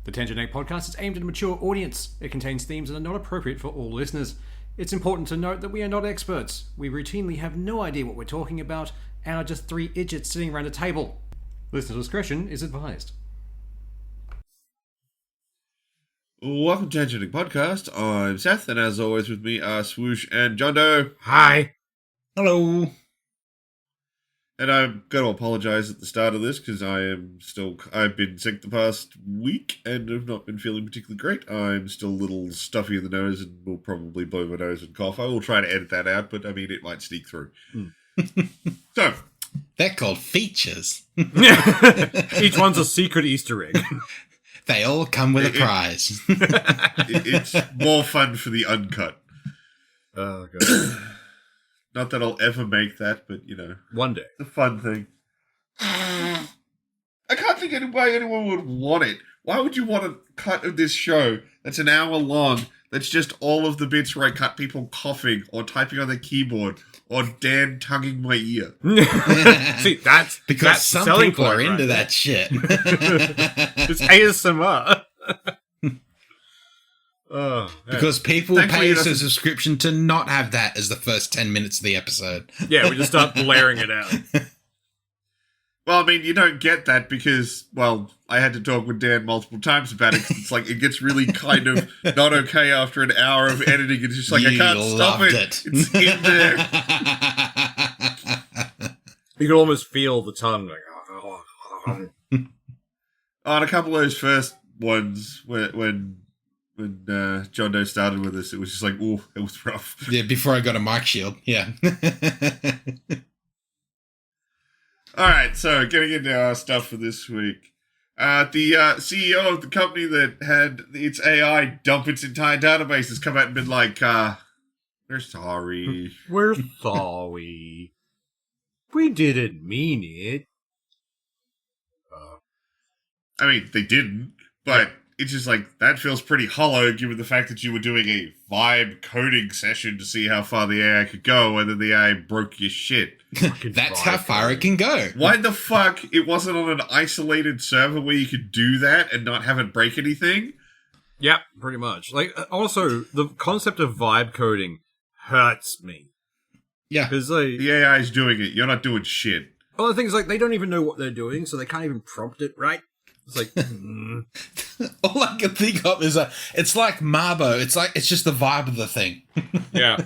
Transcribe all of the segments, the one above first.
The Tangent Egg podcast is aimed at a mature audience. It contains themes that are not appropriate for all listeners. It's important to note that we are not experts. We routinely have no idea what we're talking about and are just three idiots sitting around a table. Listener discretion is advised. Welcome to Tangent Egg podcast. I'm Seth, and as always with me are Swoosh and John Doe. Hi. Hello. And I'm going to apologise at the start of this because I've been sick the past week and have not been feeling particularly great. I'm still a little stuffy in the nose and will probably blow my nose and cough. I will try to edit that out, but I mean, it might sneak through. So. They're called features. Each one's a secret Easter egg. They all come with a prize. It's more fun for the uncut. Oh, God. Not that I'll ever make that, but, you know. One day. It's a fun thing. I can't think why anyone would want it. Why would you want a cut of this show that's an hour long, that's just all of the bits where I cut people coughing or typing on their keyboard or Dan tugging my ear? See, that's because some people are into that shit. It's ASMR. Oh, yeah. Because people pay us a subscription to not have that as the first 10 minutes of the episode. Yeah, we just start blaring it out. Well, I mean, you don't get that because, well, I had to talk with Dan multiple times about it. It's like, it gets really kind of not okay after an hour of editing. It's just like, I can't stop it. It's in there. You can almost feel the tongue. Like, on a couple of those first ones, when John Doe started with us, it was just like, ooh, it was rough. Yeah, before I got a mic shield. Yeah. All right, so getting into our stuff for this week. The CEO of the company that had its AI dump its entire database has come out and been like, we're sorry. We're sorry. We didn't mean it. I mean, they didn't, but it's just like, that feels pretty hollow given the fact that you were doing a vibe coding session to see how far the AI could go, and then the AI broke your shit. That's how far it can go. Why the fuck it wasn't on an isolated server where you could do that and not have it break anything? Yep, pretty much. Like, also, the concept of vibe coding hurts me. Yeah. Because the AI is doing it. You're not doing shit. Well, the thing is, like, they don't even know what they're doing, so they can't even prompt it right. It's like, all I can think of is it's like Marbo. It's just the vibe of the thing. Yeah.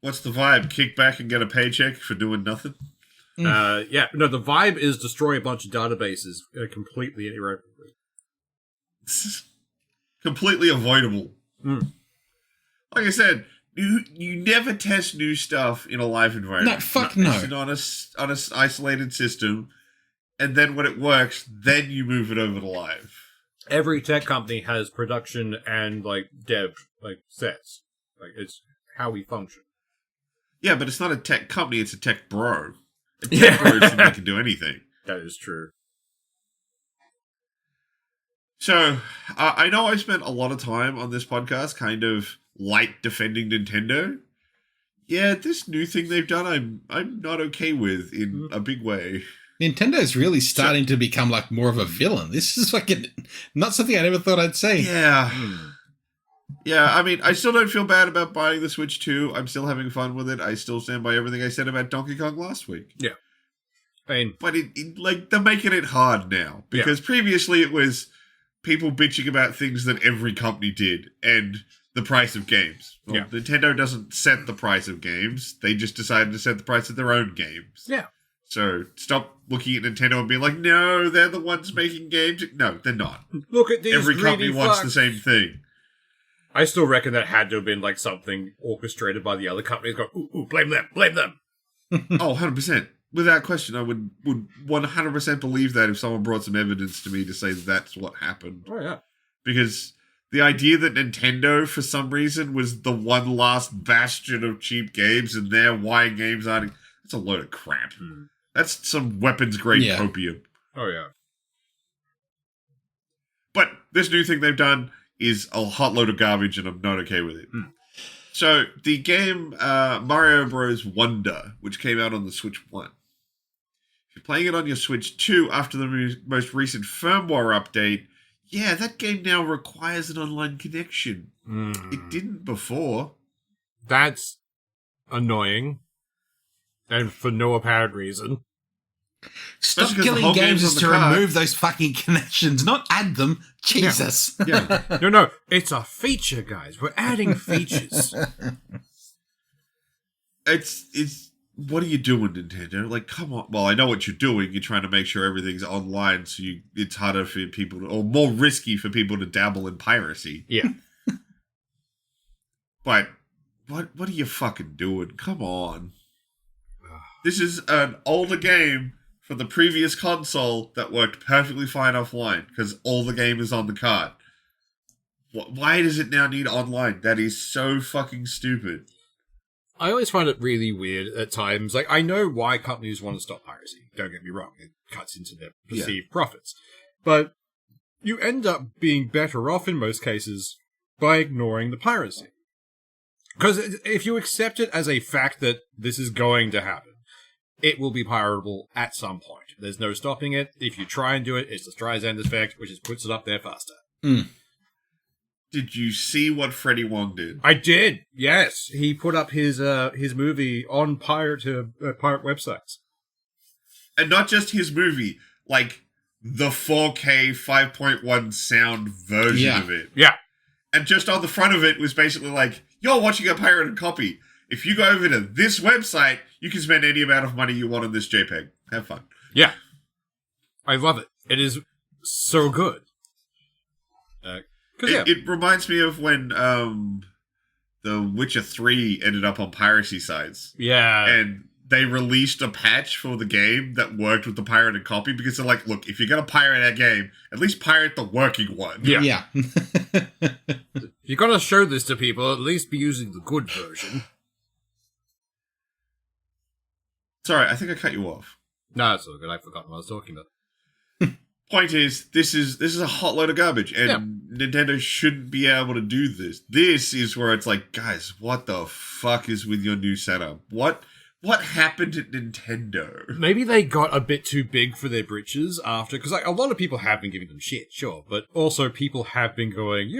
What's the vibe? Kick back and get a paycheck for doing nothing? Yeah. No, the vibe is destroy a bunch of databases completely irreparably. Completely avoidable. Like I said, you never test new stuff in a live environment. No, fuck no. Test it on a isolated system. And then when it works, then you move it over to live. Every tech company has production and, like, dev, like, sets. Like, it's how we function. Yeah, but it's not a tech company, it's a tech bro. A tech bro thinks they can do anything. That is true. So, I know I spent a lot of time on this podcast kind of light defending Nintendo. Yeah, this new thing they've done, I'm not okay with in a big way. Nintendo's really starting to become like more of a villain. This is fucking not something I never thought I'd say. Yeah. Yeah, I mean, I still don't feel bad about buying the Switch 2. I'm still having fun with it. I still stand by everything I said about Donkey Kong last week. Yeah. I mean, but like, they're making it hard now. Because previously it was people bitching about things that every company did and the price of games. Well, Nintendo doesn't set the price of games. They just decided to set the price of their own games. Yeah. So stop looking at Nintendo and being like, no, they're the ones making games. No, they're not. Look at these Every company wants the same thing. I still reckon that had to have been like something orchestrated by the other companies. Go, ooh, blame them. Oh, 100%. Without question, I would 100% believe that if someone brought some evidence to me to say that's what happened. Oh, yeah. Because the idea that Nintendo, for some reason, was the one last bastion of cheap games and they're why games aren't... That's a load of crap. That's some weapons-grade copium. Oh, yeah. But this new thing they've done is a hot load of garbage, and I'm not okay with it. So, the game Mario Bros. Wonder, which came out on the Switch 1, If you're playing it on your Switch 2 after the most recent firmware update, yeah, that game now requires an online connection. It didn't before. That's annoying. And for no apparent reason. Stop Especially 'cause the killing whole games game's is on the to card. remove those fucking connections, not add them. Jesus. Yeah. No, it's a feature, guys. We're adding features. It's what are you doing, Nintendo? Like, come on. Well, I know what you're doing. You're trying to make sure everything's online, so it's harder for people to, or more risky for people to dabble in piracy. Yeah. But what are you fucking doing? Come on. This is an older game for the previous console that worked perfectly fine offline because all the game is on the card. Why does it now need online? That is so fucking stupid. I always find it really weird at times. Like, I know why companies want to stop piracy. Don't get me wrong. It cuts into their perceived profits. But you end up being better off in most cases by ignoring the piracy. Because if you accept it as a fact that this is going to happen, it will be pirateable at some point. There's no stopping it. If you try and do it, it's the Streisand effect, which just puts it up there faster. Did you see what Freddie Wong did? I did, yes. He put up his movie on pirate websites. And not just his movie, like the 4K 5.1 sound version of it. Yeah. And just on the front of it was basically like, you're watching a pirated copy. If you go over to this website, you can spend any amount of money you want on this JPEG. Have fun. Yeah. I love it. It is so good. It reminds me of when The Witcher 3 ended up on piracy sites. Yeah. And they released a patch for the game that worked with the pirated copy because they're like, look, if you're going to pirate that game, at least pirate the working one. Yeah. If you're going to show this to people, at least be using the good version. Sorry, I think I cut you off. No, it's all good. I've forgotten what I was talking about. Point is, this is a hot load of garbage, and Nintendo shouldn't be able to do this. This is where it's like, guys, what the fuck is with your new setup? What happened at Nintendo? Maybe they got a bit too big for their britches after, because like, a lot of people have been giving them shit, sure, but also people have been going,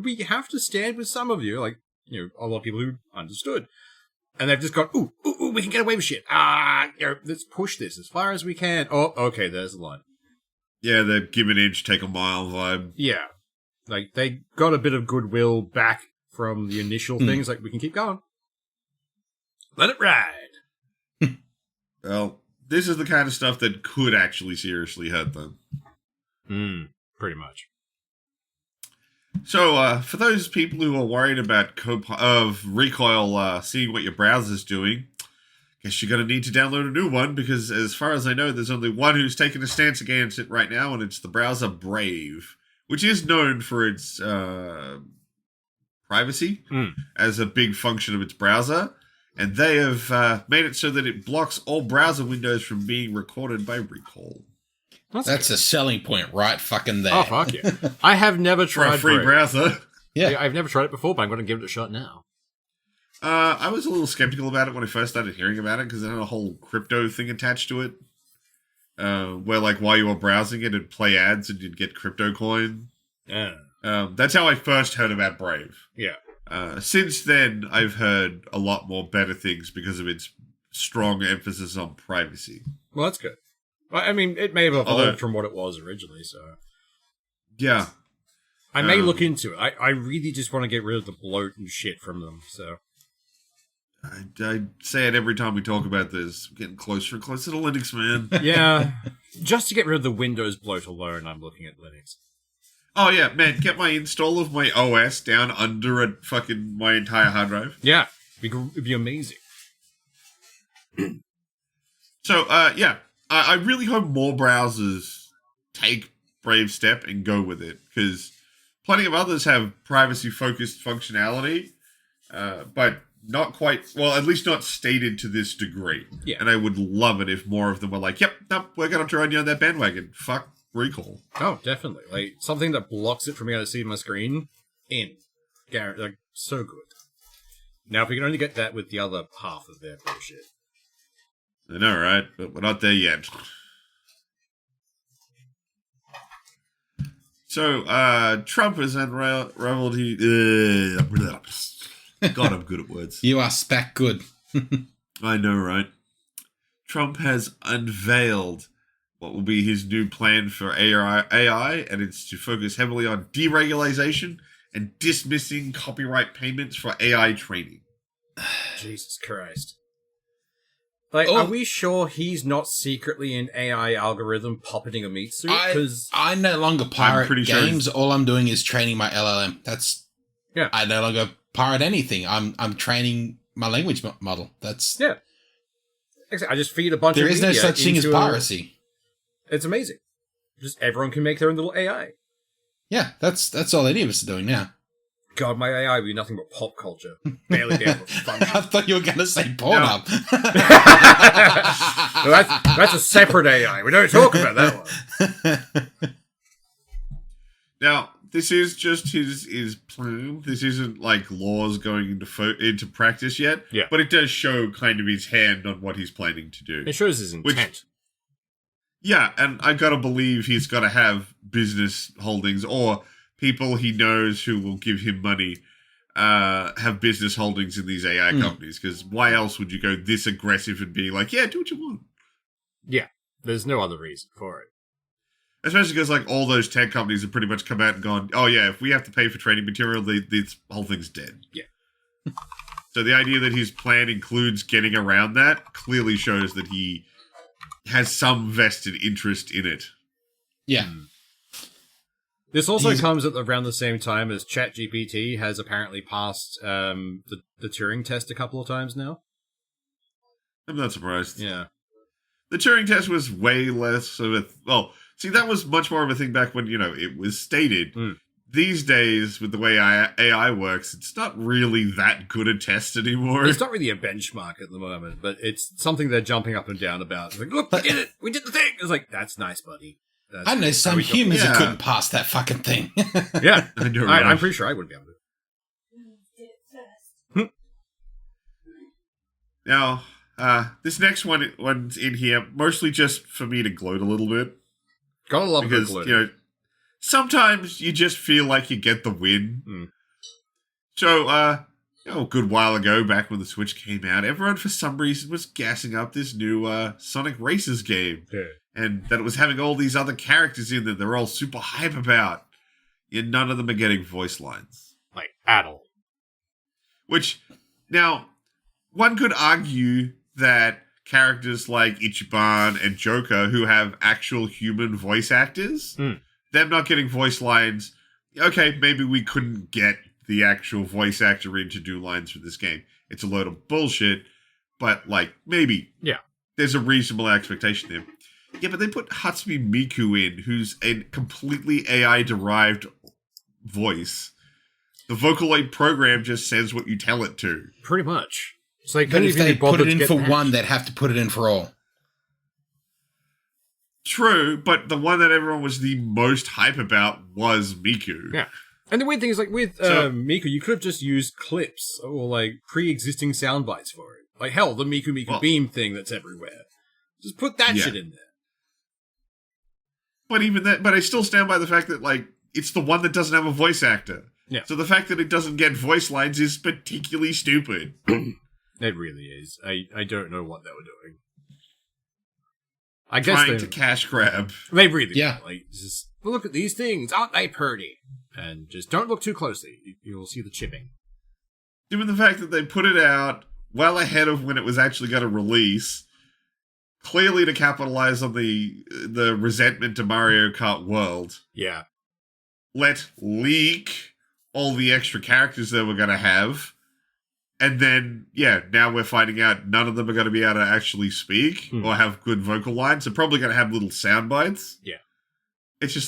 we have to stand with some of you, like, a lot of people who understood. And they've just gone, ooh, we can get away with shit. Let's push this as far as we can. Oh, okay, there's the line. Yeah, the give an inch, take a mile vibe. Yeah. Like, they got a bit of goodwill back from the initial things. Like, we can keep going. Let it ride. Well, this is the kind of stuff that could actually seriously hurt them. Pretty much. So, for those people who are worried about recoil seeing what your browser's doing, guess you're going to need to download a new one, because as far as I know, there's only one who's taken a stance against it right now, and it's the browser Brave, which is known for its privacy as a big function of its browser, and they have made it so that it blocks all browser windows from being recorded by recall. That's a selling point right fucking there. Oh, fuck yeah. I have never tried For a free Brave. browser. Yeah. I've never tried it before, but I'm going to give it a shot now. I was a little skeptical about it when I first started hearing about it, because it had a whole crypto thing attached to it. Where, like, while you were browsing it, it'd play ads and you'd get crypto coin. Yeah. That's how I first heard about Brave. Yeah. Since then, I've heard a lot more better things because of its strong emphasis on privacy. Well, that's good. I mean, it may have evolved Although- from what it was originally, so... Yeah. I may look into it. I really just want to get rid of the bloat and shit from them, so... I say it every time we talk about this. We're getting closer and closer to Linux, man. Yeah. Just to get rid of the Windows bloat alone, I'm looking at Linux. Oh, yeah, man, get my install of my OS down under my entire hard drive. Yeah. It'd be amazing. So, yeah. I really hope more browsers take Brave step and go with it, because plenty of others have privacy-focused functionality, but not quite, well, at least not stated to this degree. Yeah. And I would love it if more of them were like, yep, nope, we're going to join you on that bandwagon. Fuck recall. Oh, definitely. Like, something that blocks it from being able to see my screen, like, so good. Now, if we can only get that with the other half of their bullshit. I know, right? But we're not there yet. So, Trump has unraveled. God, I'm good at words. You are spec good. I know, right? Trump has unveiled what will be his new plan for AI, and it's to focus heavily on deregulation and dismissing copyright payments for AI training. Jesus Christ. Like, are we sure he's not secretly an AI algorithm puppeting a meat suit? Because I no longer pirate games. Sure all I'm doing is training my LLM. I no longer pirate anything. I'm training my language model. That's I just feed a bunch of there is no media such thing as into piracy. It's amazing. Just everyone can make their own little AI. Yeah, that's all any of us are doing now. God, my AI would be nothing but pop culture. Barely be able to function. I thought you were going to say Pornhub. No, that's a separate AI. We don't talk about that one. Now, this is just his plan. This isn't like laws going into practice yet. Yeah. But it does show kind of his hand on what he's planning to do. It shows his intent. Yeah, and I gotta believe he's gotta have business holdings or people he knows who will give him money have business holdings in these AI companies. Because why else would you go this aggressive and be like, yeah, do what you want? Yeah, there's no other reason for it. Especially because like all those tech companies have pretty much come out and gone, oh yeah, if we have to pay for training material, this whole thing's dead. Yeah. So the idea that his plan includes getting around that clearly shows that he has some vested interest in it. Yeah. This also comes at around the same time as ChatGPT has apparently passed the Turing test a couple of times now. I'm not surprised. Yeah. The Turing test was way less of a... Well, see, that was much more of a thing back when, it was stated. These days, with the way AI works, it's not really that good a test anymore. It's not really a benchmark at the moment, but it's something they're jumping up and down about. It's like, look, we did it! We did the thing! It's like, that's nice, buddy. I know some humans that couldn't pass that fucking thing. Yeah. I know, right? I'm pretty sure I wouldn't be able to. Now, this next one's in here, mostly just for me to gloat a little bit. Gotta love because, gloat. Sometimes you just feel like you get the win. So, a good while ago, back when the Switch came out, everyone for some reason was gassing up this new Sonic Races game. Yeah. And that it was having all these other characters in that they're all super hype about. Yet none of them are getting voice lines. Like, at all. Which, now, one could argue that characters like Ichiban and Joker, who have actual human voice actors, them not getting voice lines, okay, maybe we couldn't get the actual voice actor in to do lines for this game. It's a load of bullshit, but, maybe. Yeah. There's a reasonable expectation there. Yeah, but they put Hatsumi Miku in, who's a completely AI-derived voice. The Vocaloid program just says what you tell it to. Pretty much. So but if they put it in for one, they'd have to put it in for all. True, but the one that everyone was the most hype about was Miku. Yeah. And the weird thing is, with Miku, you could have just used clips or, pre-existing sound bites for it. Like, hell, the Miku beam thing that's everywhere. Just put that shit in there. But even that, but I still stand by the fact that, it's the one that doesn't have a voice actor. Yeah. So the fact that it doesn't get voice lines is particularly stupid. It really is. I don't know what they were doing. I guess trying to cash grab. They really yeah. Just look at these things. Aren't they pretty? And just don't look too closely. You'll see the chipping. Given the fact that they put it out well ahead of when it was actually going to release, clearly to capitalize on the resentment to Mario Kart World. Yeah. Let leak all the extra characters they were going to have. And then, now we're finding out none of them are going to be able to actually speak or have good vocal lines. They're probably going to have little sound bites. Yeah. It's just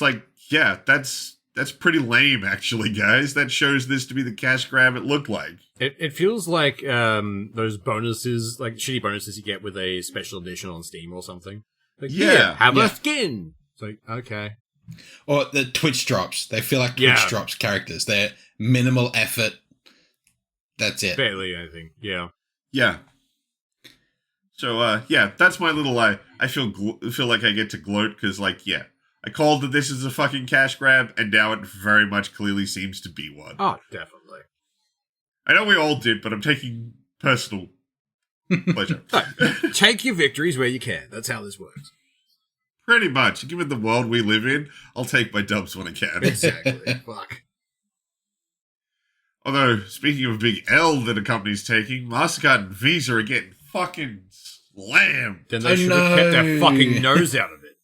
that's pretty lame, actually, guys. That shows this to be the cash grab it looked like. It feels like those bonuses, shitty bonuses you get with a special edition on Steam or something. Have a skin. It's like, okay. Or the Twitch drops. They feel like Twitch drops characters. They're minimal effort. That's it. Barely, I think. Yeah. Yeah. So, yeah, that's my little. I feel like I get to gloat because, like, yeah, I called that this is a fucking cash grab, and now it very much clearly seems to be one. Oh, definitely. I know we all did, but I'm taking personal pleasure. Take your victories where you can. That's how this works. Pretty much. Given the world we live in, I'll take my dubs when I can. Exactly. Fuck. Although, speaking of a big L that a company's taking, MasterCard and Visa are getting fucking slammed. Then they should have kept their fucking nose out of it.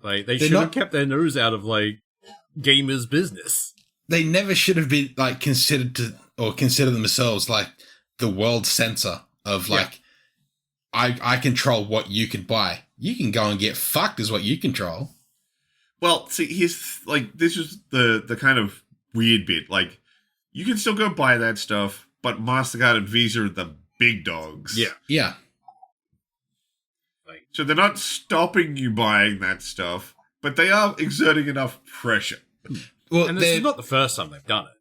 Like, they should have kept their nose out of, like, gamers' business. They never should have been, like, consider themselves, like, the world censor of, like, I control what you can buy. You can go and get fucked is what you control. Well, see, this is the kind of weird bit. Like, you can still go buy that stuff, but MasterCard and Visa are the big dogs. Yeah. Yeah. So they're not stopping you buying that stuff, but they are exerting enough pressure. Well, and this is not the first time they've done it.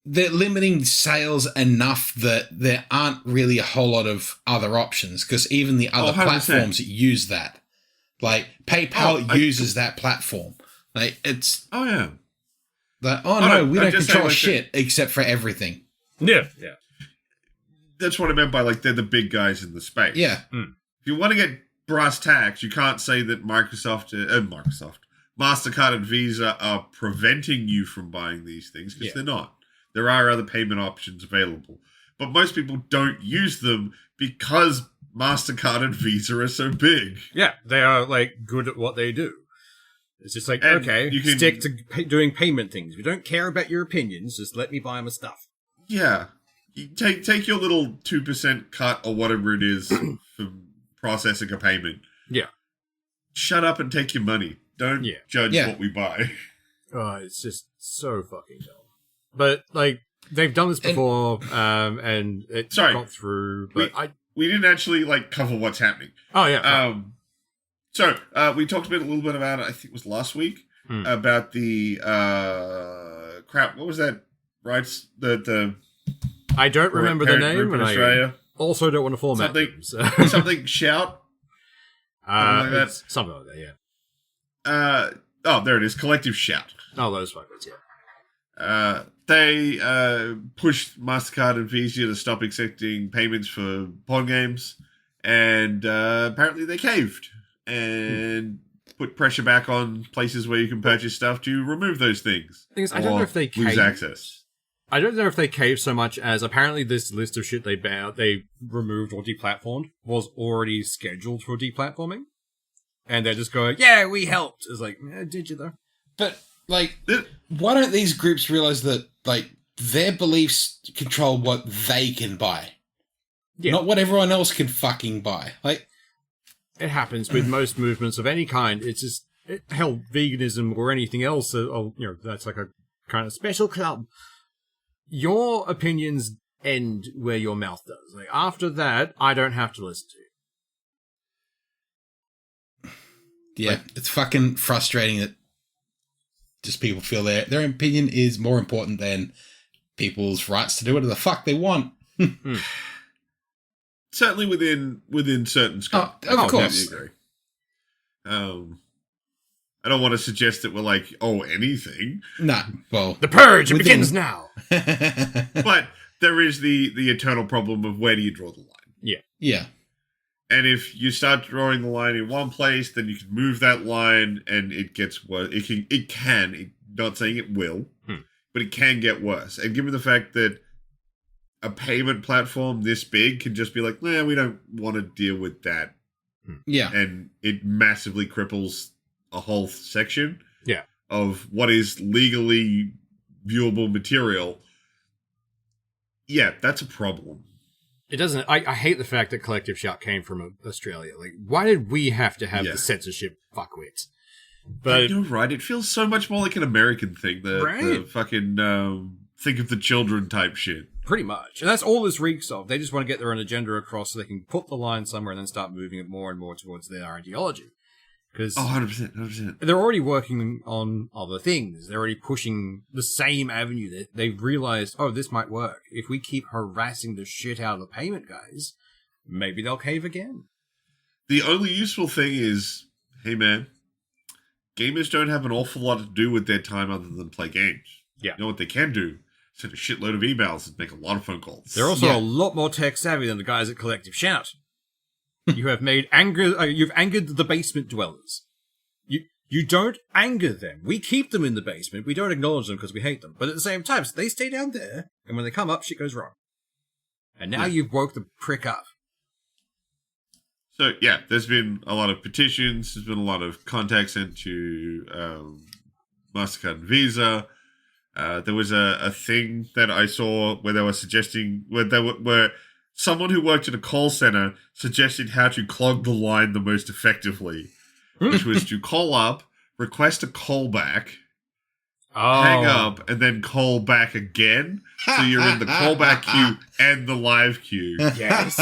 They're limiting sales enough that there aren't really a whole lot of other options, because even the other platforms use that. Like, PayPal uses that platform. Like, it's... Oh, yeah. Like, we don't control shit except for everything. Yeah. That's what I meant by, like, they're the big guys in the space. Yeah. If you want to get brass tacks, you can't say that MasterCard and Visa are preventing you from buying these things, because they're not. There are other payment options available. But most people don't use them because MasterCard and Visa are so big. Yeah, they are, like, good at what they do. It's just like, and okay, you can stick to doing payment things. We don't care about your opinions, just let me buy my stuff. Yeah. You take your little 2% cut or whatever it is for processing a payment. Yeah. Shut up and take your money. Don't judge what we buy. Oh, it's just so fucking dumb. But, like, they've done this before, and it got through, but we didn't actually, like, cover what's happening. Oh, yeah. So, we talked a little bit about it, I think it was last week, about the, crap, what was that? Rights, the I don't remember the name, and Australia. I also don't want to format them. Something shout? Something like that. Something like that, yeah. There it is, Collective Shout. Oh, those fuckers, yeah. They pushed MasterCard and Visa to stop accepting payments for pawn games, and apparently they caved and put pressure back on places where you can purchase stuff to remove those things. I don't know if they caved. Lose access. I don't know if they caved so much as apparently this list of shit they removed or deplatformed was already scheduled for deplatforming, and they're just going, "Yeah, we helped." It's like, did you though? But like, why don't these groups realize that, like, their beliefs control what they can buy, not what everyone else can fucking buy? Like, it happens with most movements of any kind. It's just hell, veganism or anything else. That's like a kind of special club. Your opinions end where your mouth does. Like, after that, I don't have to listen to you. Yeah, it's fucking frustrating that just people feel their opinion is more important than people's rights to do whatever the fuck they want. Certainly within certain scope. Of course. Agree. I don't want to suggest that we're like, anything. Nah, well, the purge begins now. But there is the eternal problem of where do you draw the line? Yeah. And if you start drawing the line in one place, then you can move that line, and it gets worse. It can. Not saying it will, but it can get worse. And given the fact that a payment platform this big can just be like, we don't want to deal with that. Yeah. And it massively cripples a whole section of what is legally viewable material. Yeah, that's a problem. It doesn't. I hate the fact that Collective Shout came from Australia. Like, why did we have to have the censorship fuckwits? But you're right. It feels so much more like an American thing. The fucking think of the children type shit. Pretty much. And that's all this reeks of. They just want to get their own agenda across so they can put the line somewhere and then start moving it more and more towards their ideology. Because 100%. they're already working on other things. They're already pushing the same avenue. They've realized, oh, this might work. If we keep harassing the shit out of the payment guys, maybe they'll cave again. The only useful thing is, hey man, gamers don't have an awful lot to do with their time other than play games. Yeah. You know what they can do? Send a shitload of emails and make a lot of phone calls. They're also a lot more tech savvy than the guys at Collective Shout. You've angered the basement dwellers. You don't anger them. We keep them in the basement. We don't acknowledge them because we hate them. But at the same time, so they stay down there, and when they come up, shit goes wrong. And now you've woke the prick up. So, yeah, there's been a lot of petitions. There's been a lot of contacts sent to MasterCard and Visa. There was a thing that I saw where they were suggesting, where someone who worked in a call center suggested how to clog the line the most effectively, which was to call up, request a callback, hang up, and then call back again. So you're in the callback queue and the live queue. Yes.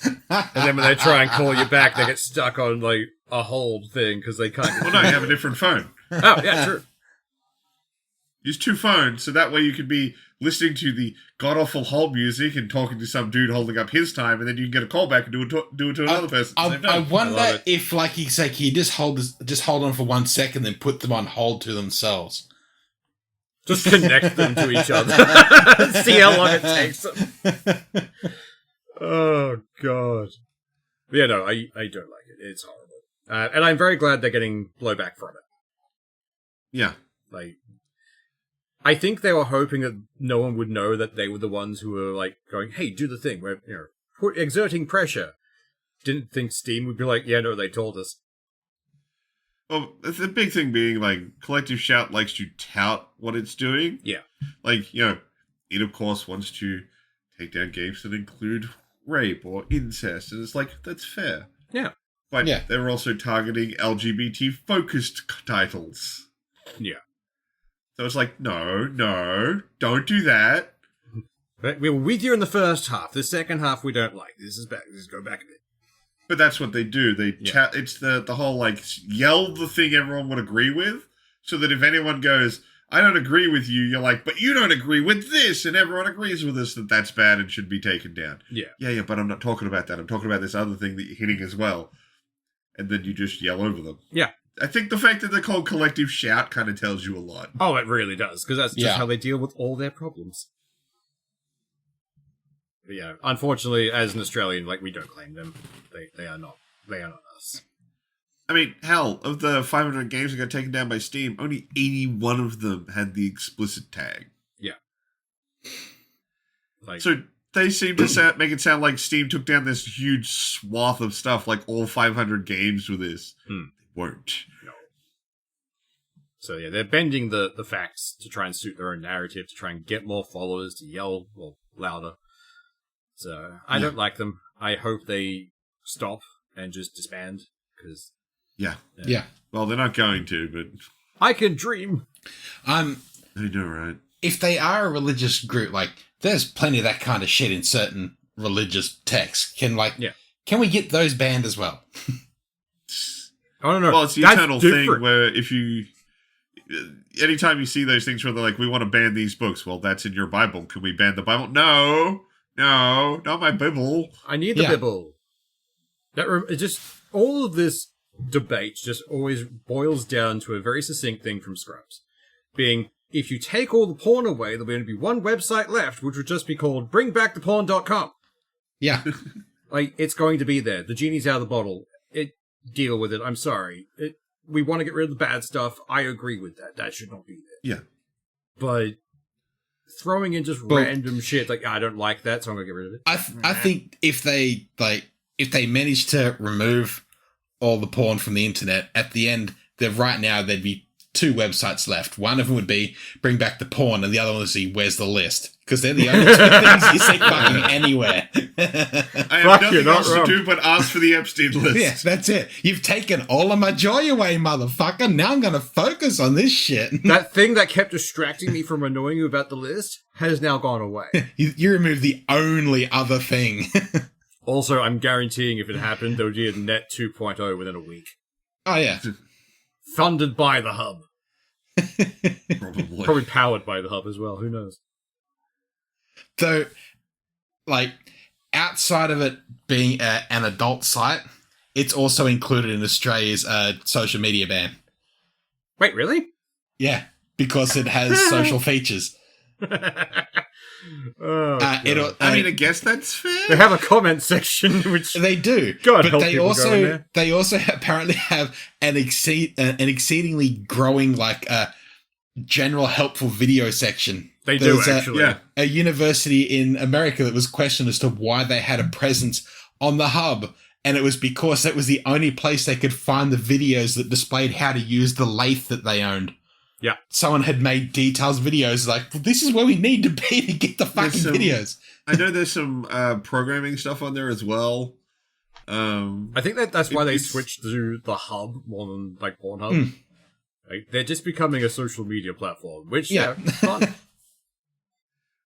And then when they try and call you back, they get stuck on like a hold thing because they can't. Well, no, you have a different phone. Oh, yeah, true. Use two phones, so that way you can be listening to the god-awful hold music and talking to some dude holding up his time, and then you can get a call back and do it to another person. I wonder if, like, you say, can you just hold on for 1 second, then put them on hold to themselves. Just connect them to each other. See how long it takes them. Oh, God. Yeah, no, I don't like it. It's horrible. And I'm very glad they're getting blowback from it. Yeah. Like, I think they were hoping that no one would know that they were the ones who were, like, going, hey, do the thing. We're, exerting pressure. Didn't think Steam would be like, yeah, no, they told us. Well, the big thing being, like, Collective Shout likes to tout what it's doing. Yeah. Like, it, of course, wants to take down games that include rape or incest, and it's like, that's fair. Yeah. But they were also targeting LGBT-focused titles. Yeah. So it's like, no, don't do that. But we were with you in the first half. The second half we don't like. This is back. Let's go back a bit. But that's what they do. They chat. It's the whole, like, yell the thing everyone would agree with, so that if anyone goes, I don't agree with you, you're like, but you don't agree with this, and everyone agrees with us that that's bad and should be taken down. Yeah, but I'm not talking about that. I'm talking about this other thing that you're hitting as well. And then you just yell over them. Yeah. I think the fact that they're called Collective Shout kind of tells you a lot. Oh, it really does, because that's just how they deal with all their problems. But yeah, unfortunately, as an Australian, like, we don't claim them. They are not us. I mean, hell, of the 500 games that got taken down by Steam, only 81 of them had the explicit tag. Yeah. So they seem to make it sound like Steam took down this huge swath of stuff, like all 500 games with this. They won't. No. So yeah, they're bending the facts to try and suit their own narrative, to try and get more followers, to yell louder. So I don't like them. I hope they stop and just disband, because... Yeah. Well, they're not going to, but... I can dream. They do, right? If they are a religious group, like, there's plenty of that kind of shit in certain religious texts. Can we get those banned as well? I don't know. Well, it's the eternal thing where if you... Anytime you see those things where they're like, we want to ban these books, well, that's in your Bible. Can we ban the Bible? No, not my Bible. I need the Bible. All of this debate just always boils down to a very succinct thing from Scrubs, being, if you take all the porn away, there'll only be one website left, which would just be called bringbacktheporn.com. Yeah. Like, it's going to be there. The genie's out of the bottle. Deal with it. I'm sorry. We want to get rid of the bad stuff. I agree with that. That should not be there. Yeah. But throwing in just random shit, like, I don't like that, so I'm going to get rid of it. I think if they manage to remove all the porn from the internet, at the end, right now, there'd be two websites left. One of them would be Bring Back the Porn, and the other one would be Where's the List? Because they're the only two things you see fucking anywhere. I have nothing else to do but ask for the Epstein list. Yes, that's it. You've taken all of my joy away, motherfucker. Now I'm going to focus on this shit. That thing that kept distracting me from annoying you about the list has now gone away. You removed the only other thing. Also, I'm guaranteeing if it happened, there would be a net 2.0 within a week. Oh, yeah. Funded by the hub. Probably. Probably powered by the hub as well. Who knows? So, like, outside of it being an adult site, it's also included in Australia's social media ban. Wait, really? Yeah, because it has social features. I guess that's fair. They have a comment section, which they do. God but help they people also go in there. they also apparently have an exceedingly growing general helpful video section. They do There's actually. a university in America that was questioned as to why they had a presence on the hub, and it was because that was the only place they could find the videos that displayed how to use the lathe that they owned. Yeah. Someone had made details videos like, well, this is where we need to be to get the fucking videos. I know there's some programming stuff on there as well. I think that's why they switched to the hub more than like Pornhub. Like, they're just becoming a social media platform, which fun.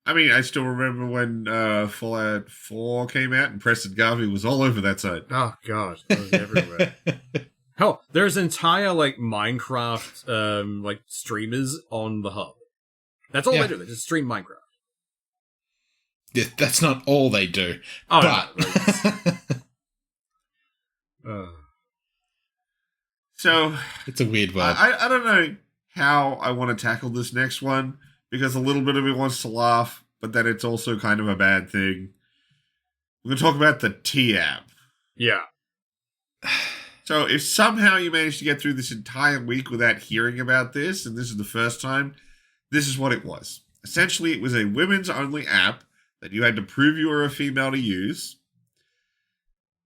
I mean, I still remember when Fallout 4 came out and Preston Garvey was all over that site. Oh god, it was everywhere. Hell, there's entire like Minecraft like streamers on the hub. That's all they do. They just stream Minecraft. Yeah, that's not all they do. Oh, but no, so it's a weird one. I don't know how I want to tackle this next one because a little bit of me wants to laugh, but then it's also kind of a bad thing. We're going to talk about the T app. yeah. So if somehow you managed to get through this entire week without hearing about this, and this is the first time, this is what it was. Essentially, it was a women's only app that you had to prove you were a female to use,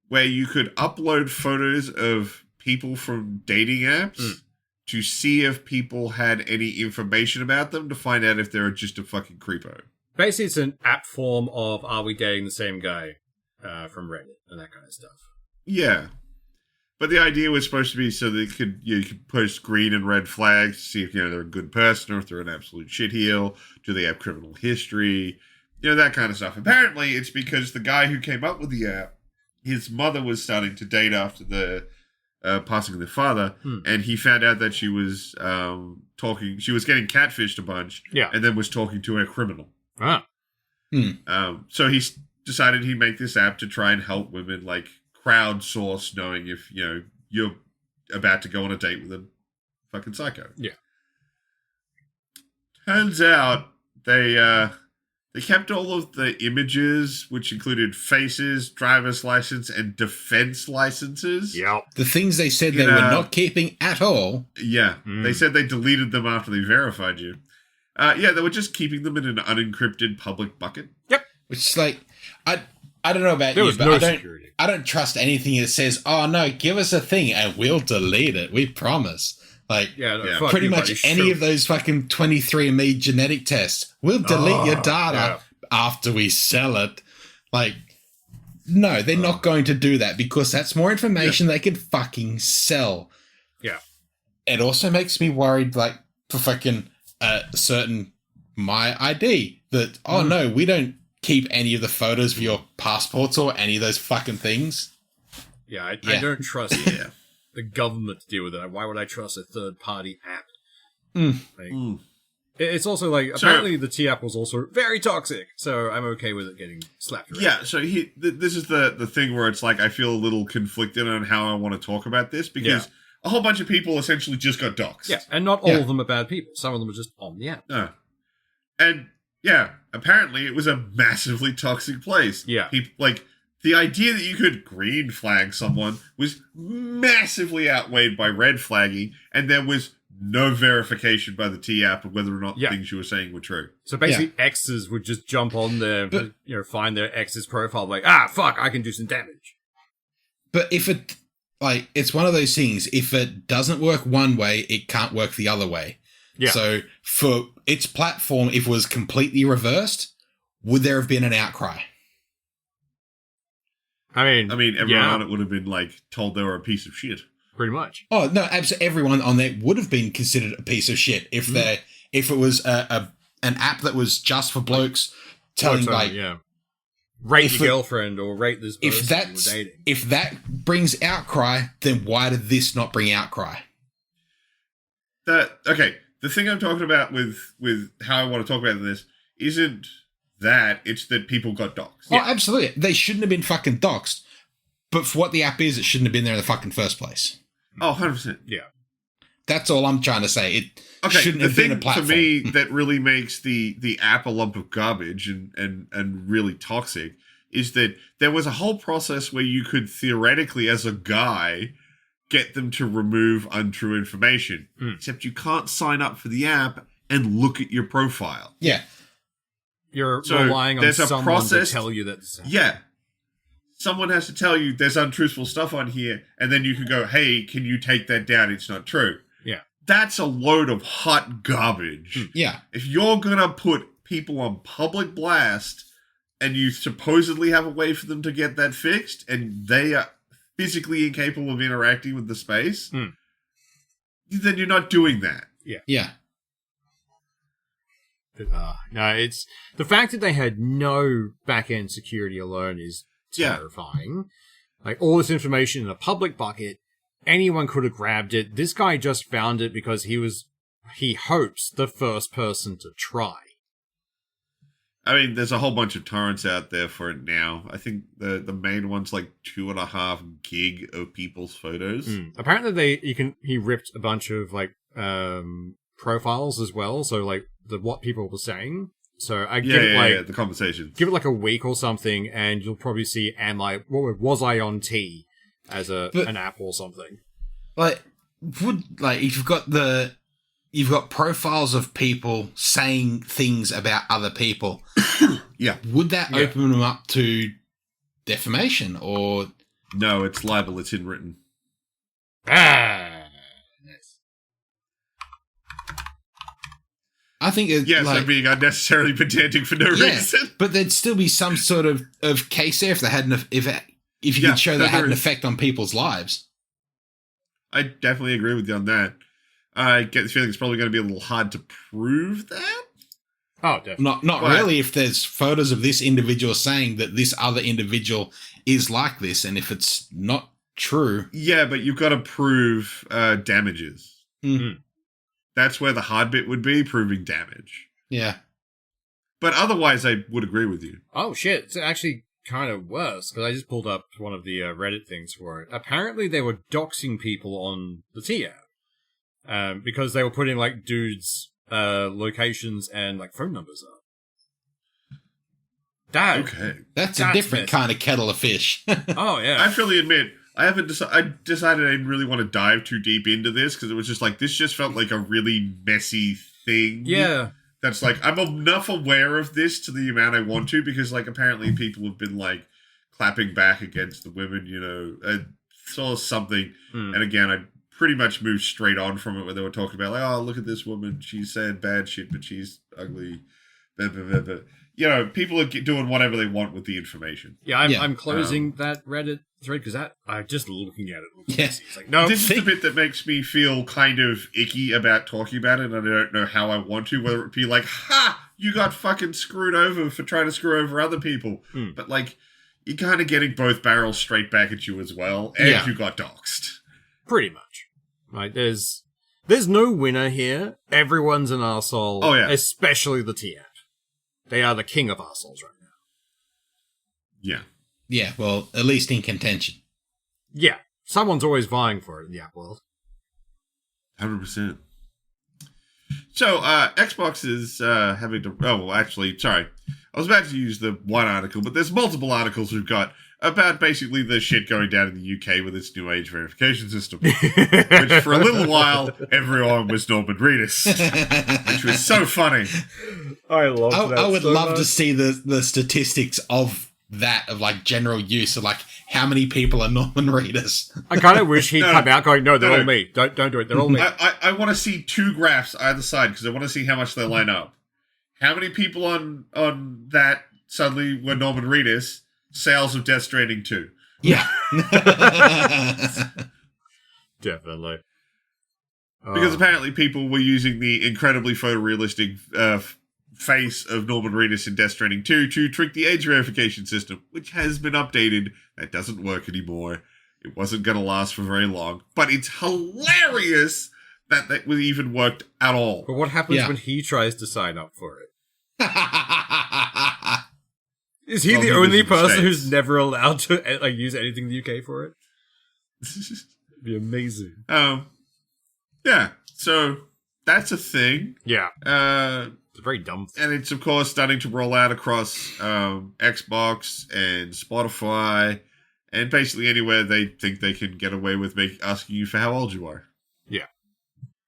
where you could upload photos of people from dating apps to see if people had any information about them to find out if they're just a fucking creepo. Basically, it's an app form of "Are we dating the same guy?" From Reddit and that kind of stuff. Yeah. But the idea was supposed to be so that you could post green and red flags to see if they're a good person or if they're an absolute shitheel. Do they have criminal history? That kind of stuff. Apparently, it's because the guy who came up with the app, his mother was starting to date after the passing of their father, and he found out that she was she was getting catfished a bunch, and then was talking to a criminal. Ah. So he decided he'd make this app to try and help women, like, crowdsource knowing if, you're about to go on a date with a fucking psycho. Yeah. Turns out they kept all of the images, which included faces, driver's license, and defense licenses. Yeah. The things they said they were not keeping at all. Yeah. They said they deleted them after they verified you. They were just keeping them in an unencrypted public bucket. Yep. Which is like, I don't know about There you, was but no I don't. security. I don't trust anything that says, "Oh no, give us a thing and we'll delete it. We promise." Like, Fuck pretty you, much buddy. any Shoot. of those fucking 23andMe genetic tests, we'll delete your data after we sell it. Like, no, they're not going to do that because that's more information they could fucking sell. Yeah. It also makes me worried, like, for fucking certain My ID that, no, we don't keep any of the photos of your passports or any of those fucking things. Yeah, I don't trust the government to deal with it. Why would I trust a third-party app? It's also like, apparently the T-app was also very toxic, so I'm okay with it getting slapped around. Yeah, so this is the thing where it's like I feel a little conflicted on how I want to talk about this because a whole bunch of people essentially just got doxxed. Yeah, and not all of them are bad people. Some of them are just on the app. No. And, apparently it was a massively toxic place. Yeah. People, like, the idea that you could green flag someone was massively outweighed by red flagging, and there was no verification by the T-app of whether or not things you were saying were true. So basically, exes would just jump on there, find their ex's profile, like, fuck, I can do some damage. But if it, like, it's one of those things, if it doesn't work one way, it can't work the other way. Yeah. So for its platform, if it was completely reversed, would there have been an outcry? I mean, everyone on it would have been, like, told they were a piece of shit. Pretty much. Oh, no, absolutely. Everyone on there would have been considered a piece of shit if it was an app that was just for blokes telling, rate your girlfriend or rate this person you're dating. If that brings outcry, then why did this not bring outcry? Okay, the thing I'm talking about with how I want to talk about this isn't that, it's that people got doxxed. Oh, absolutely. They shouldn't have been fucking doxxed. But for what the app is, it shouldn't have been there in the fucking first place. Oh, 100%. Yeah. That's all I'm trying to say. It shouldn't have been a platform. For me, that really makes the app a lump of garbage and really toxic is that there was a whole process where you could theoretically, as a guy, get them to remove untrue information. Except you can't sign up for the app and look at your profile. Yeah. You're relying on someone to tell you that. Yeah. Someone has to tell you there's untruthful stuff on here, and then you can go, hey, can you take that down? It's not true. Yeah. That's a load of hot garbage. Yeah. If you're going to put people on public blast and you supposedly have a way for them to get that fixed and they are physically incapable of interacting with the space, then you're not doing that. Yeah. Yeah. No, it's the fact that they had no back-end security alone is terrifying. Like, all this information in a public bucket, anyone could have grabbed it. This guy just found it because he hopes the first person to try. I mean, there's a whole bunch of torrents out there for it now. I think the main one's like 2.5 gig of people's photos. Apparently he ripped a bunch of like profiles as well, so like what people were saying. So I give it the conversation. Give it like a week or something, and you'll probably see was I on T as an app or something. Like if you've got profiles of people saying things about other people. Yeah. Would that open them up to defamation or? No, it's libel. It's in written. Nice. I think it's I'm being unnecessarily pedantic for no reason. But there'd still be some sort of case there if they had if you could show that had an effect on people's lives. I definitely agree with you on that. I get the feeling it's probably going to be a little hard to prove that. Oh, definitely. Not really if there's photos of this individual saying that this other individual is like this, and if it's not true. Yeah, but you've got to prove damages. Mm-hmm. That's where the hard bit would be, proving damage. Yeah. But otherwise, I would agree with you. Oh, shit. It's actually kind of worse, because I just pulled up one of the Reddit things for it. Apparently, they were doxing people on the T app. Because they were putting, like, dudes' locations and, like, phone numbers up. Okay. That's a different kind of kettle of fish. Oh, yeah. I freely admit, I decided I didn't really want to dive too deep into this, because it was just like, this just felt like a really messy thing. Yeah. That's like, I'm enough aware of this to the amount I want to, because, like, apparently people have been, like, clapping back against the women, you know. I saw something, and again, I pretty much moved straight on from it, where they were talking about, like, oh, look at this woman, she's saying bad shit, but she's ugly. Blah, blah, blah, blah. You know, people are doing whatever they want with the information. Yeah, I'm closing that Reddit thread, because I'm just looking at it. Yes. It's like, no. This is the bit that makes me feel kind of icky about talking about it, and I don't know how I want to, whether it be like, ha, you got fucking screwed over for trying to screw over other people. But, like, you're kind of getting both barrels straight back at you as well, and you got doxxed. Pretty much. Like, there's no winner here. Everyone's an arsehole. Oh, yeah. Especially the T app. They are the king of arseholes right now. Yeah. Yeah, well, at least in contention. Yeah. Someone's always vying for it in the app world. 100%. So, Xbox is having to... Oh, well, actually, sorry. I was about to use the one article, but there's multiple articles we've got about basically the shit going down in the UK with its new age verification system. Which, for a little while, everyone was Norman Reedus. Which was so funny. I love that. I would love to see the statistics of that, of like general use of like how many people are Norman Reedus. I kind of wish he'd come out going, no, they're all me. Don't do it. They're all me. I want to see two graphs either side, because I want to see how much they line up. How many people on that suddenly were Norman Reedus? Sales of Death Stranding 2. Yeah. Definitely. Because apparently people were using the incredibly photorealistic face of Norman Reedus in Death Stranding 2 to trick the age verification system, which has been updated. That doesn't work anymore. It wasn't going to last for very long. But it's hilarious that even worked at all. But what happens when he tries to sign up for it? Is he the only person who's never allowed to use anything in the UK for it? It'd be amazing. Yeah, so that's a thing. Yeah. It's a very dumb thing. And it's, of course, starting to roll out across Xbox and Spotify and basically anywhere they think they can get away with asking you for how old you are. Yeah.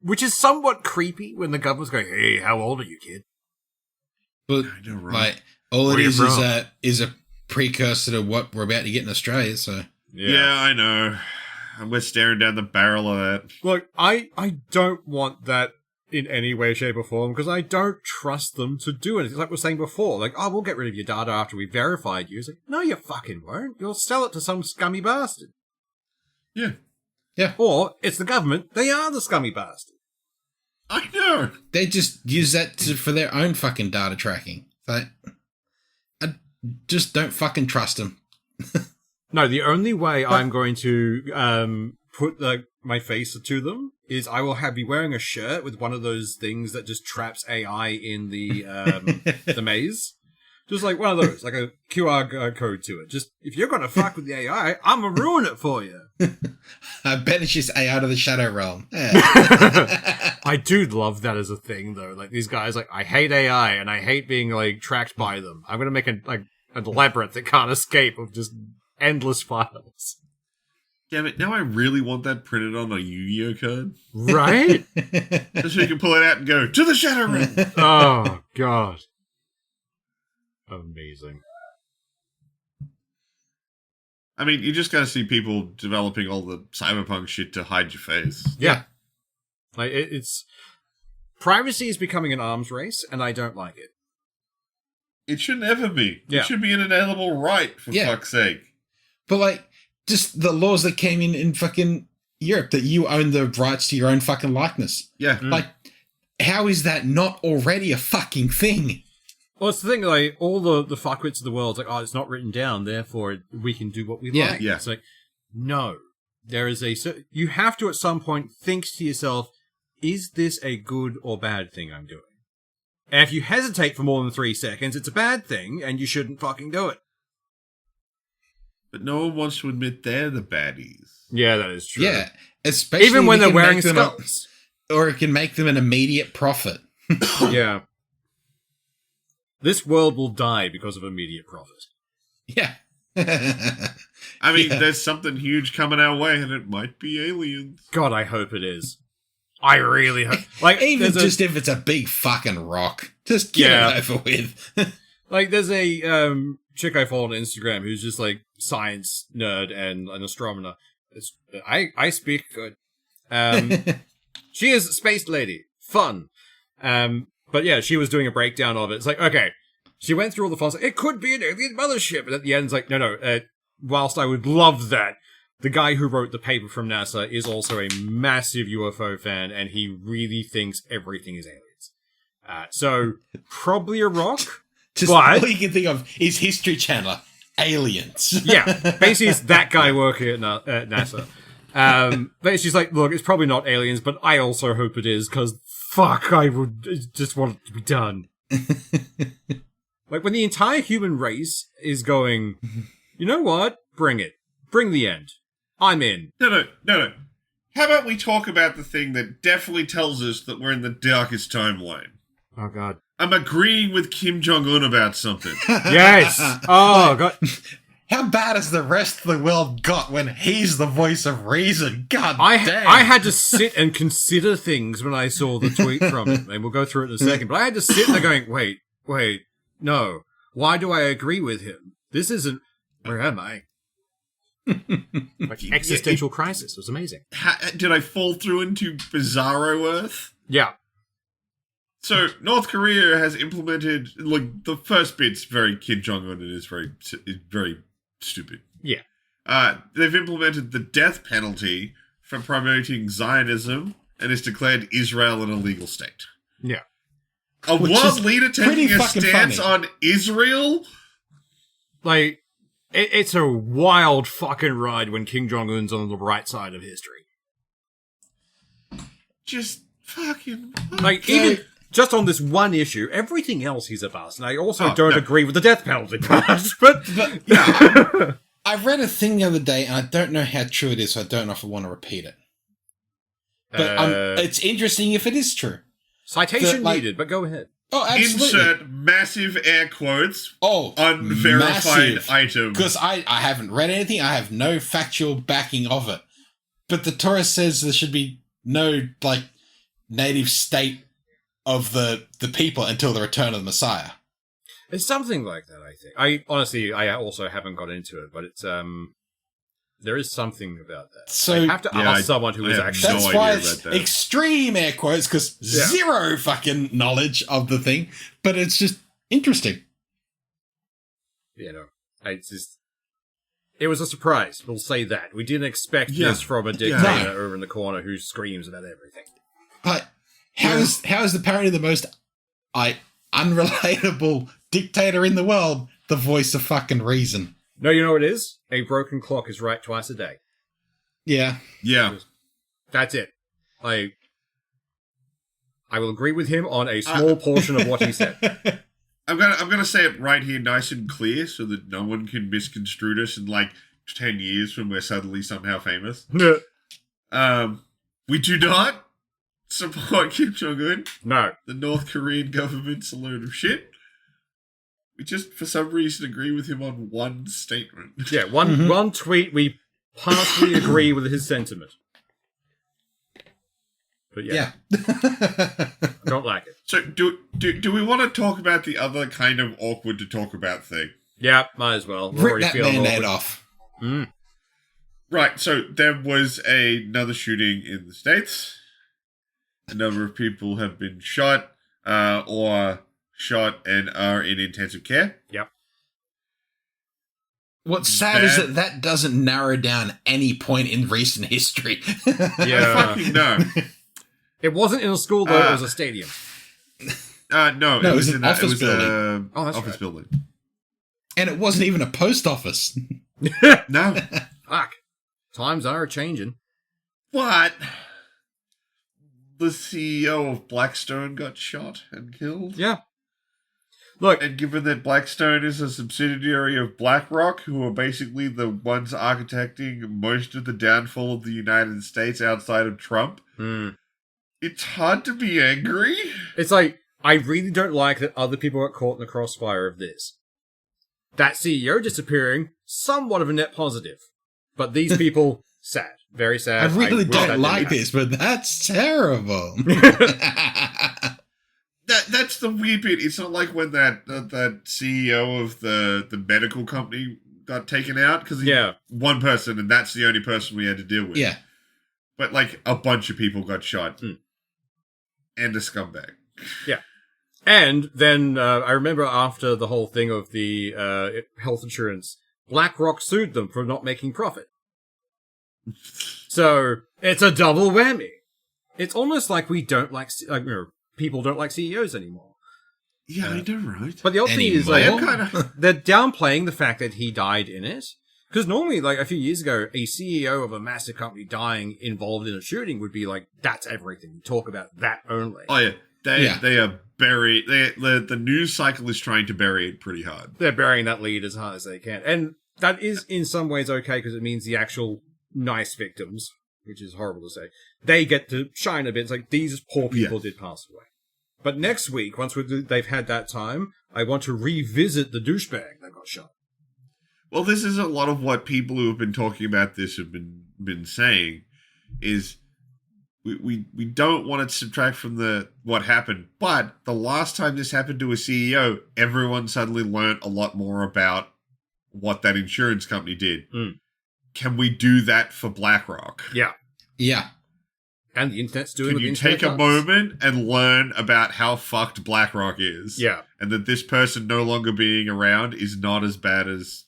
Which is somewhat creepy when the government's going, hey, how old are you, kid? But, I know, right? All it is a precursor to what we're about to get in Australia, so... Yeah, I know. And we're staring down the barrel of that. Look, I don't want that in any way, shape, or form, because I don't trust them to do it. It's like we were saying before, like, oh, we'll get rid of your data after we verified you. It's like, no, you fucking won't. You'll sell it to some scummy bastard. Yeah. Yeah. Or, it's the government. They are the scummy bastard. I know. They just use that for their own fucking data tracking. I just don't fucking trust them. No, the only way I'm going to put my face to them is I will be wearing a shirt with one of those things that just traps AI in the the maze. Just like one of those, like a QR code to it. Just, if you're going to fuck with the AI, I'm going to ruin it for you. I banish this AI to the shadow realm. Yeah. I do love that as a thing, though. Like, these guys, like, I hate AI, and I hate being, like, tracked by them. I'm going to make a labyrinth that can't escape of just endless files. Damn it, now I really want that printed on a Yu-Gi-Oh card. Right? Just so you can pull it out and go, to the shadow realm! Oh, God. Amazing. I mean, you just gotta see people developing all the cyberpunk shit to hide your face. Yeah. Like, it's... Privacy is becoming an arms race, and I don't like it. It should never be. Yeah. It should be an inalienable right, for fuck's sake. But, like, just the laws that came in fucking Europe, that you own the rights to your own fucking likeness. Yeah. Like, how is that not already a fucking thing? Well, it's the thing, like, all the fuckwits of the world, like, oh, it's not written down, therefore we can do what we like. Yeah. It's like, no. There is you have to, at some point, think to yourself, is this a good or bad thing I'm doing? And if you hesitate for more than 3 seconds, it's a bad thing, and you shouldn't fucking do it. But no one wants to admit they're the baddies. Yeah, that is true. Yeah, especially even when they're wearing skulls. Or it can make them an immediate profit. Yeah. This world will die because of immediate profit. Yeah. I mean, there's something huge coming our way, and it might be aliens. God, I hope it is. I really hope. Like, even just if it's a big fucking rock, just get it over with. Like, there's a chick I follow on Instagram who's just like science nerd and an astronomer. I speak good. She is a space lady. Fun. But yeah, she was doing a breakdown of it. It's like, okay, she went through all the fun stuff. It could be an alien mothership. And at the end, it's like, no. Whilst I would love that, the guy who wrote the paper from NASA is also a massive UFO fan, and he really thinks everything is aliens. So, probably a rock. Just but, all you can think of is History Channel. Aliens. Yeah. Basically, it's that guy working at NASA. But she's like, look, it's probably not aliens, but I also hope it is, because fuck, I would just want it to be done. Like, when the entire human race is going, you know what? Bring it. Bring the end. I'm in. No. How about we talk about the thing that definitely tells us that we're in the darkest timeline? Oh, God. I'm agreeing with Kim Jong-un about something. Yes. Oh, God. How bad has the rest of the world got when he's the voice of reason? God damn. I had to sit and consider things when I saw the tweet from him, and we'll go through it in a second, but I had to sit there going, wait, no. Why do I agree with him? This isn't... Where am I? Like, existential crisis. It was amazing. Did I fall through into Bizarro Earth? Yeah. So, North Korea has implemented... Like, the first bit's very Kim Jong-un and is very stupid. Yeah. They've implemented the death penalty for promoting Zionism and has declared Israel an illegal state. Yeah. A world leader taking a stance funny. on Israel? Like, it's a wild fucking ride when Kim Jong-un's on the right side of history. Just fucking... Like, even just on this one issue, everything else he's a bust. And I also don't agree with the death penalty part. But yeah. I read a thing the other day, and I don't know how true it is, so I don't know if I want to repeat it. But it's interesting if it is true. Citation needed, but go ahead. Oh, absolutely. Insert massive air quotes. Oh, unverified item. Because I haven't read anything. I have no factual backing of it. But the Torah says there should be no, like, native state of the people until the return of the Messiah. It's something like that, I think. I also haven't got into it, but it's there is something about that. So I have to ask someone who is actually... That's why it's extreme air quotes, because zero fucking knowledge of the thing, but it's just interesting. You know, it was a surprise, we'll say that. We didn't expect this from a dictator over in the corner who screams about everything. But how is apparently the most unrelatable dictator in the world the voice of fucking reason? No, you know what it is? A broken clock is right twice a day. Yeah. Yeah. That's it. I will agree with him on a small portion of what he said. I'm gonna say it right here, nice and clear, so that no one can misconstrue us in like 10 years when we're suddenly somehow famous. We do not support Kim Jong-un. No. The North Korean government's a load of shit. We just, for some reason, agree with him on one statement. Yeah, one tweet, we partially agree with his sentiment. But I don't like it. So, do we want to talk about the other kind of awkward to talk about thing? Yeah, might as well. Rip that Band-Aid off. Right, so there was another shooting in the States. A number of people have been shot or shot and are in intensive care. Yep. What's sad is that doesn't narrow down any point in recent history. Yeah. No. It wasn't in a school, though. It was a stadium. No, it was an office building. Office building. And it wasn't even a post office. No. Fuck. Times are changing. What? The CEO of Blackstone got shot and killed? Yeah. Look, and given that Blackstone is a subsidiary of BlackRock, who are basically the ones architecting most of the downfall of the United States outside of Trump, it's hard to be angry. It's like, I really don't like that other people got caught in the crossfire of this. That CEO disappearing, somewhat of a net positive. But these people, sad. Very sad. I really don't like this, but that's terrible. That's the weird bit. It's not like when that CEO of the medical company got taken out, because one person, and that's the only person we had to deal with. Yeah. But like a bunch of people got shot. And a scumbag. Yeah. And then I remember after the whole thing of the health insurance, BlackRock sued them for not making profit. So it's a double whammy. It's almost like we don't like people don't like CEOs anymore. Yeah, I know, right? But the other thing is, like, they're downplaying the fact that he died in it. Because normally, like, a few years ago, a CEO of a massive company dying involved in a shooting would be like, that's everything. We talk about that only. Oh, yeah. They are buried. The news cycle is trying to bury it pretty hard. They're burying that lead as hard as they can. And that is, in some ways, okay, because it means the actual nice victims, which is horrible to say, they get to shine a bit. It's like, these poor people did pass away. But next week, once they've had that time, I want to revisit the douchebag that got shot. Well, this is a lot of what people who have been talking about this have been saying, is we don't want to subtract from what happened, but the last time this happened to a CEO, everyone suddenly learned a lot more about what that insurance company did. Can we do that for BlackRock? Yeah. Yeah. And the internet's doing Can you take a moment and learn about how fucked BlackRock is? Yeah. And that this person no longer being around is not as bad as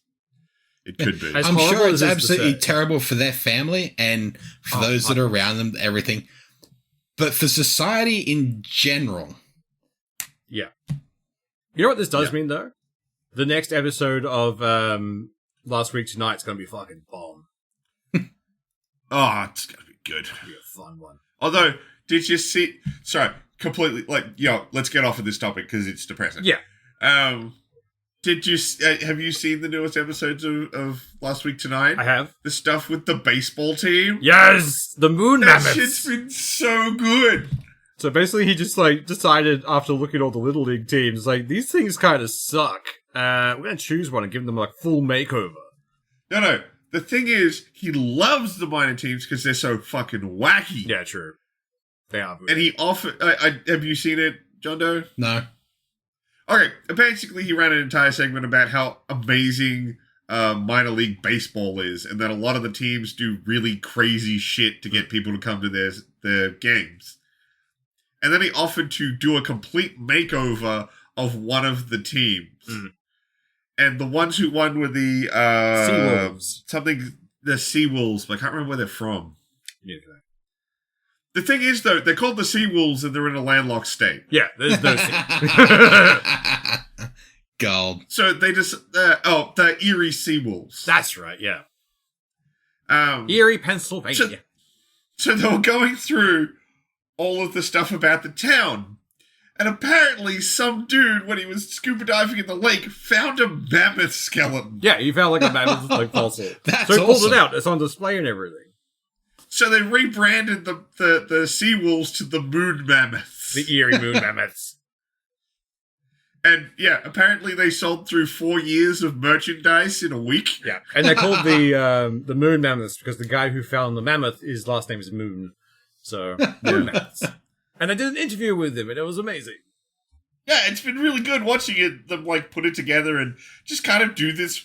it could be. I'm sure it's absolutely terrible for their family and for those that are around them, everything. But for society in general, Yeah. You know what this does mean, though? The next episode of Last Week Tonight is going to be fucking bomb. Oh, it's going to be good. It'll be a fun one. Although, did you see... Sorry, completely... let's get off of this topic because it's depressing. Yeah. Did you... have you seen the newest episodes of Last Week Tonight? I have. The stuff with the baseball team? Yes! The Moon That Mammoths! shit's been so good! So basically he just, decided after looking at all the Little League teams, these things kind of suck. We're going to choose one and give them, full makeover. No. The thing is, he loves the minor teams because they're so fucking wacky. Yeah, true. They are. And he offered... have you seen it, John Doe? No. Okay, basically he ran an entire segment about how amazing minor league baseball is, and that a lot of the teams do really crazy shit to get people to come to their games. And then he offered to do a complete makeover of one of the teams. Mm. And the ones who won were the... Seawolves. The Seawolves, but I can't remember where they're from. Yeah. The thing is, though, they're called the Seawolves and they're in a landlocked state. Yeah, there's no sea. Gold. So they just... the Erie Seawolves. That's right, yeah. Erie, Pennsylvania. So they were going through all of the stuff about the town. And apparently some dude, when he was scuba diving in the lake, found a mammoth skeleton. Yeah, he found a mammoth fossil. That's so he pulled awesome. it out. It's on display and everything. So they rebranded the Seawolves to the Moon Mammoths. The Erie Moon Mammoths. And yeah, apparently they sold through 4 years of merchandise in a week. Yeah, and they're called the Moon Mammoths because the guy who found the mammoth, his last name is Moon. So, Moon Mammoths. And I did an interview with him, and it was amazing. Yeah, it's been really good watching them put it together and just kind of do this,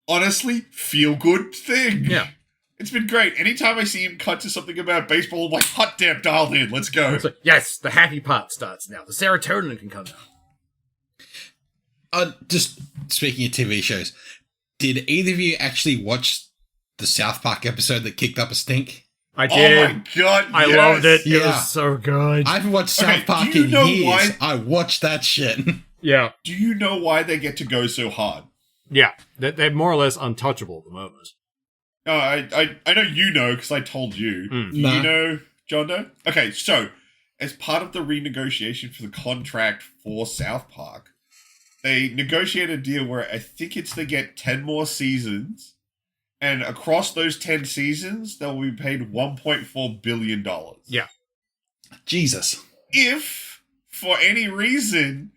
honestly, feel-good thing. Yeah. It's been great. Anytime I see him cut to something about baseball, I'm like, hot damn, dialed in, let's go. So, yes, the happy part starts now. The serotonin can come out. Just speaking of TV shows, did either of you actually watch the South Park episode that kicked up a stink? I did. Oh my god, I yes. loved it. Yeah. It was so good. I haven't watched South Park do you in know years. why- I watched that shit. Yeah. Do you know why they get to go so hard? Yeah. They're more or less untouchable at the moment. Oh, I know you know because I told you. Mm. Do Nah. you know, John Doe? Okay, so as part of the renegotiation for the contract for South Park, they negotiate a deal where I think they get 10 more seasons, and across those 10 seasons, they'll be paid $1.4 billion. Yeah. Jesus. If, for any reason,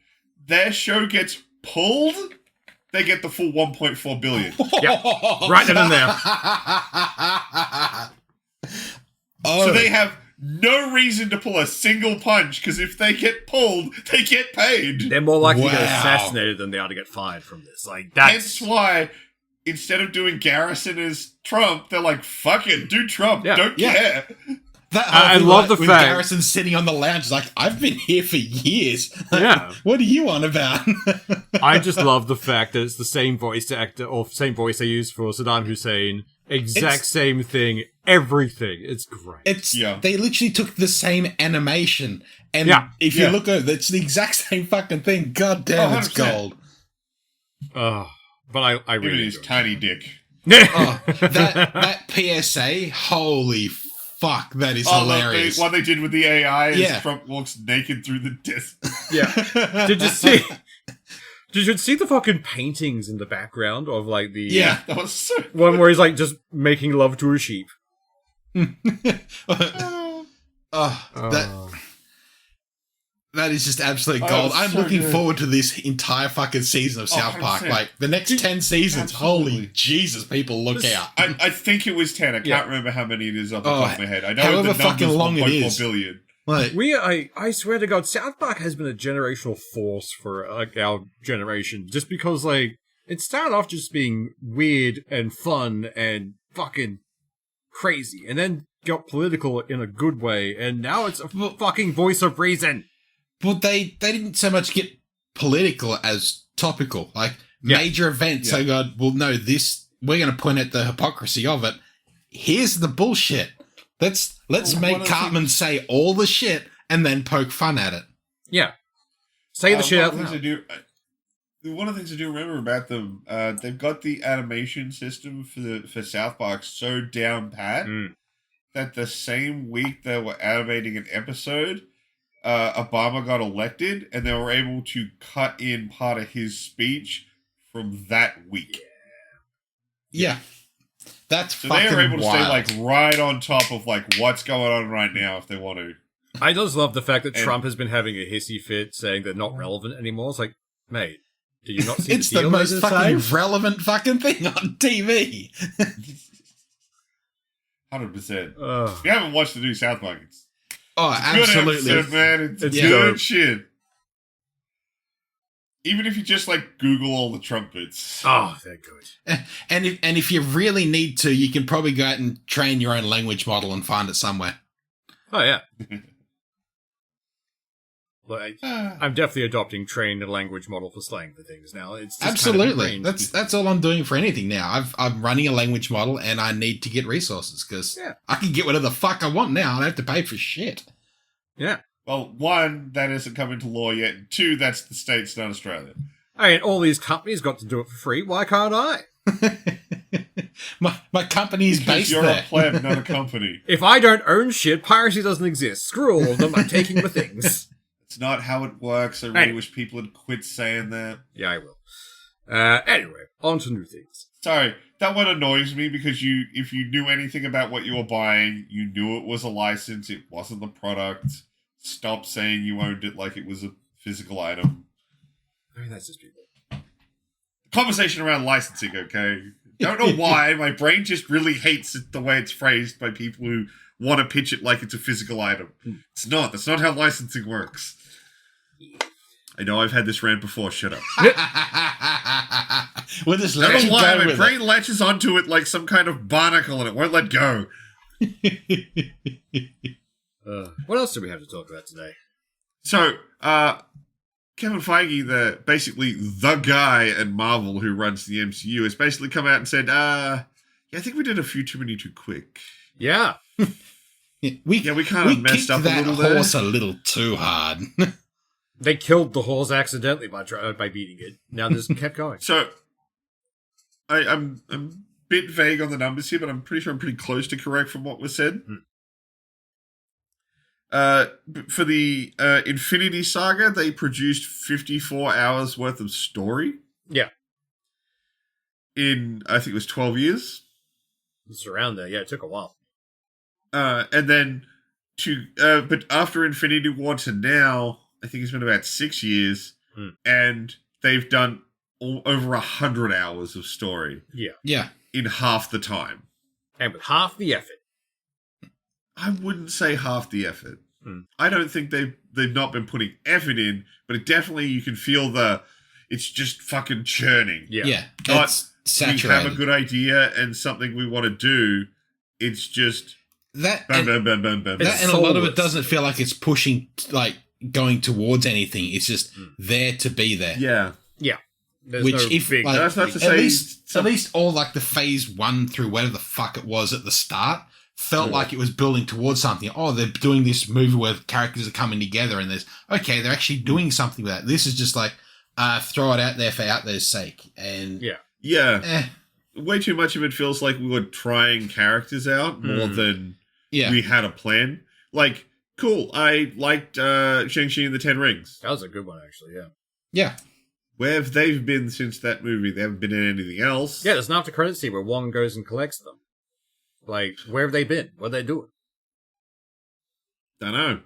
their show gets pulled, they get the full $1.4 billion. Yeah. Right then and there. Oh. So they have no reason to pull a single punch, because if they get pulled, they get paid. They're more likely to get Wow. assassinated than they are to get fired from this. That's... Hence why, instead of doing Garrison as Trump, they're like, fuck it, do Trump, Yeah. don't Yeah. care. That I whole thing, love the with fact- Garrison sitting on the lounge is like, I've been here for years. Yeah. What are you on about? I just love the fact that it's the same voice actor, or same voice they use for Saddam Hussein. Exact same thing. Everything. It's great. They literally took the same animation, and if you look at it, it's the exact same fucking thing. God damn, it's 100%. gold. But I Even really his enjoyed tiny dick. Oh, that PSA, holy fuck, that is hilarious. What they did with the AI is Yeah. Trump walks naked through the disc. Yeah. Did you see? Did you see the fucking paintings in the background of the Yeah. That was so one where he's just making love to a sheep? That is just absolute Oh, gold. it's I'm so looking good. forward to this entire fucking season of South Park. 100%. The next 10 seasons, Absolutely. holy Jesus, people, look out. I think it was 10. I can't Yeah. remember how many it is off the Oh, top of my head. I know however the fucking number's long it 1.4 is. billion. Like, I swear to God, South Park has been a generational force for our generation. Just because it started off just being weird and fun and fucking crazy, and then got political in a good way, and now it's a fucking voice of reason. Well, they didn't so much get political as topical. Major events, they go, well, no, we're going to point at the hypocrisy of it. Here's the bullshit. Let's make Cartman say all the shit and then poke fun at it. Yeah. Say the shit out One of loud. the things I do remember about them, they've got the animation system for South Park so down pat that the same week they were animating an episode, Obama got elected, and they were able to cut in part of his speech from that week. Yeah. That's so fucking they are able to wild. stay like right on top of like what's going on right now if they want to. I just love the fact that Trump has been having a hissy fit saying they're not relevant anymore. It's like, mate, do you not see It's the deal the most they're fucking saying? relevant fucking thing on TV. 100%. Ugh. If you haven't watched the new South Park, it's Absolutely. good episode, man. It's Yeah. good shit. Even if you just like Google all the Trump bits. Oh, they're good. And if you really need to, you can probably go out and train your own language model and find it somewhere. Oh, yeah. Like, I'm definitely adopting trained a language model for slang for things now. It's just Absolutely. kind of That's all I'm doing for anything now. I'm running a language model and I need to get resources because I can get whatever the fuck I want now. I don't have to pay for shit. Yeah. Well, one, that hasn't come into law yet. And two, that's the States, not Australia. I mean, all these companies got to do it for free. Why can't I? my company is Because based you're there. a pleb, not a company. If I don't own shit, piracy doesn't exist. Screw all of them. I'm taking the things. It's not how it works. I really wish people had quit saying that. Yeah, I will. Anyway, on to new things. Sorry, that one annoys me because if you knew anything about what you were buying, you knew it was a license, it wasn't the product. Stop saying you owned it like it was a physical item. I mean, that's just people. Conversation around licensing, okay? Don't know why, my brain just really hates it the way it's phrased by people who want to pitch it like it's a physical item. It's not. That's not how licensing works. I know I've had this rant before. Shut up. We'll just I let don't you know why go my with brain latches onto it like some kind of barnacle and it won't let go. What else do we have to talk about today? So, Kevin Feige, basically the guy at Marvel who runs the MCU, has basically come out and said, yeah, I think we did a few too many too quick. Yeah. We kind of messed up a little that there. horse a little too hard. They killed the horse accidentally by beating it. Now this kept going. So, I'm a bit vague on the numbers here, but I'm pretty sure I'm pretty close to correct from what was said. For the Infinity Saga, they produced 54 hours worth of story. Yeah. In, I think it was 12 years. It's around there. Yeah, it took a while. And then but after Infinity War to now, I think it's been about 6 years, and they've done over 100 hours of story. Yeah. In half the time. And with half the effort. I wouldn't say half the effort. I don't think they've not been putting effort in, but it definitely, you can feel it's just fucking churning. Yeah. Not, It's saturated. we have a good idea and something we want to do. It's just that bam, and, bam, bam, bam, bam. that and a lot of it doesn't feel like it's pushing, like going towards anything. It's just there to be there. Yeah. Yeah. There's Which, no if big... like, That's not to at say least all like the phase 1 through whatever the fuck it was at the start felt like it was building towards something. Oh, they're doing this movie where characters are coming together and they're actually doing something with that. This is just like, throw it out there for out there's sake. And yeah. Way too much of it feels like we were trying characters out more than we had a plan. Like, cool, I liked Shang-Chi and the Ten Rings. That was a good one, actually, yeah. Yeah. Where have they been since that movie? They haven't been in anything else. Yeah, there's an after credit scene where Wong goes and collects them. Like, where have they been? What are they doing? Don't know.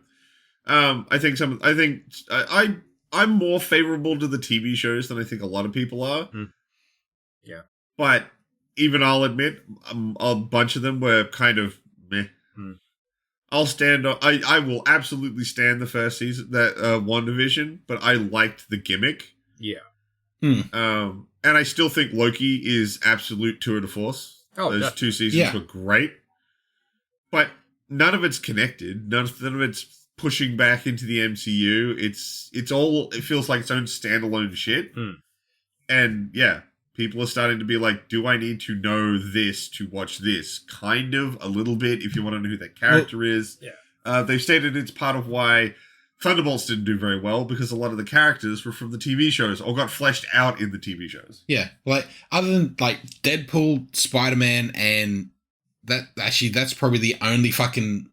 I'm more favorable to the TV shows than I think a lot of people are. Yeah. But even I'll admit, a bunch of them were kind of meh. I'll stand on. I will absolutely stand the first season, that WandaVision, but I liked the gimmick. Yeah. And I still think Loki is absolute tour de force. Oh, those 2 seasons were great, but none of it's connected. None of it's pushing back into the MCU. It feels like its own standalone shit. And yeah, people are starting to be like, do I need to know this to watch this? Kind of, a little bit, if you want to know who that character is. Yeah. They've stated it's part of why Thunderbolts didn't do very well because a lot of the characters were from the TV shows or got fleshed out in the TV shows. Yeah, like other than like Deadpool, Spider-Man, and that's probably the only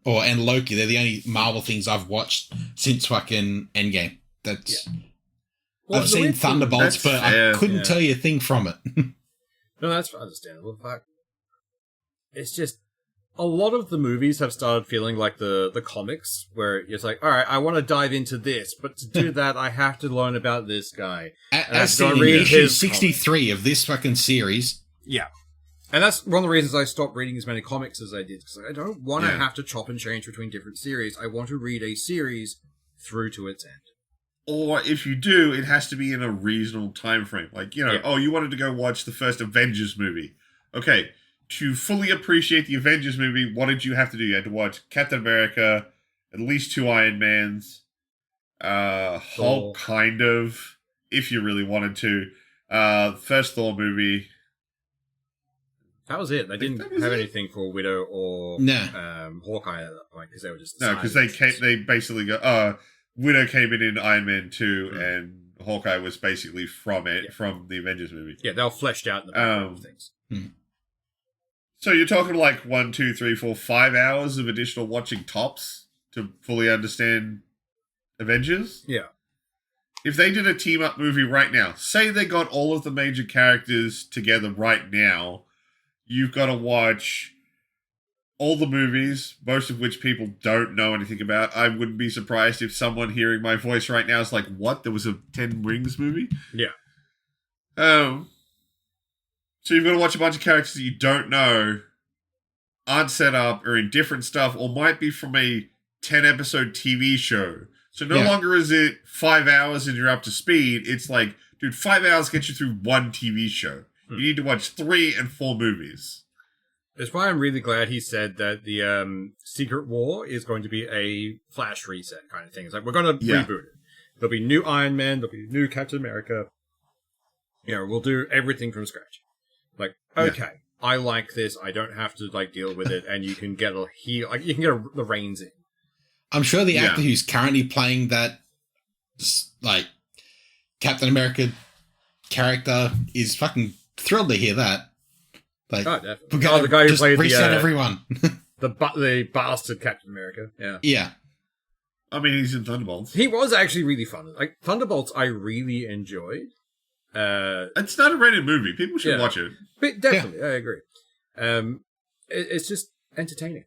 and Loki. They're the only Marvel things I've watched since fucking Endgame. Well, I've seen Thunderbolts, but I couldn't tell you a thing from it. No, that's understandable. In fact, it's just a lot of the movies have started feeling like the comics, where it's like, all right, I want to dive into this, but to do that, I have to learn about this guy. As seen in issue 63 of this fucking series. Yeah. And that's one of the reasons I stopped reading as many comics as I did, because I don't want to have to chop and change between different series. I want to read a series through to its end. Or if you do, it has to be in a reasonable time frame. Like, you wanted to go watch the first Avengers movie. Okay, to fully appreciate the Avengers movie, what did you have to do? You had to watch Captain America, at least 2 Iron Mans, Hulk, kind of, if you really wanted to. First Thor movie. That was it. They didn't have anything for Widow or Hawkeye at that point, because they were just... No, because they basically go... Widow came in Iron Man 2, and Hawkeye was basically from the Avengers movie. Yeah, they were fleshed out in the background of things. So you're talking like 1, 2, 3, 4, 5 hours of additional watching tops to fully understand Avengers? Yeah. If they did a team-up movie right now, say they got all of the major characters together right now, you've got to watch all the movies, most of which people don't know anything about. I wouldn't be surprised if someone hearing my voice right now is like, what? There was a 10 Rings movie? Yeah. So you've got to watch a bunch of characters that you don't know, aren't set up, or in different stuff, or might be from a 10-episode TV show. So no longer is it 5 hours and you're up to speed. It's like, dude, 5 hours gets you through one TV show. You need to watch 3 and 4 movies. That's why I'm really glad he said that the Secret War is going to be a flash reset kind of thing. It's like, we're going to reboot it. There'll be new Iron Man, there'll be new Captain America. We'll do everything from scratch. Like, okay, I like this. I don't have to deal with it, and you can get the reins in. I'm sure the actor who's currently playing that Captain America character is fucking thrilled to hear that. The guy who played reset everyone. the bastard Captain America. Yeah. I mean, he's in Thunderbolts. He was actually really fun. Like, Thunderbolts, I really enjoyed. It's not a rated movie. People should watch it. But definitely, I agree. It's just entertaining.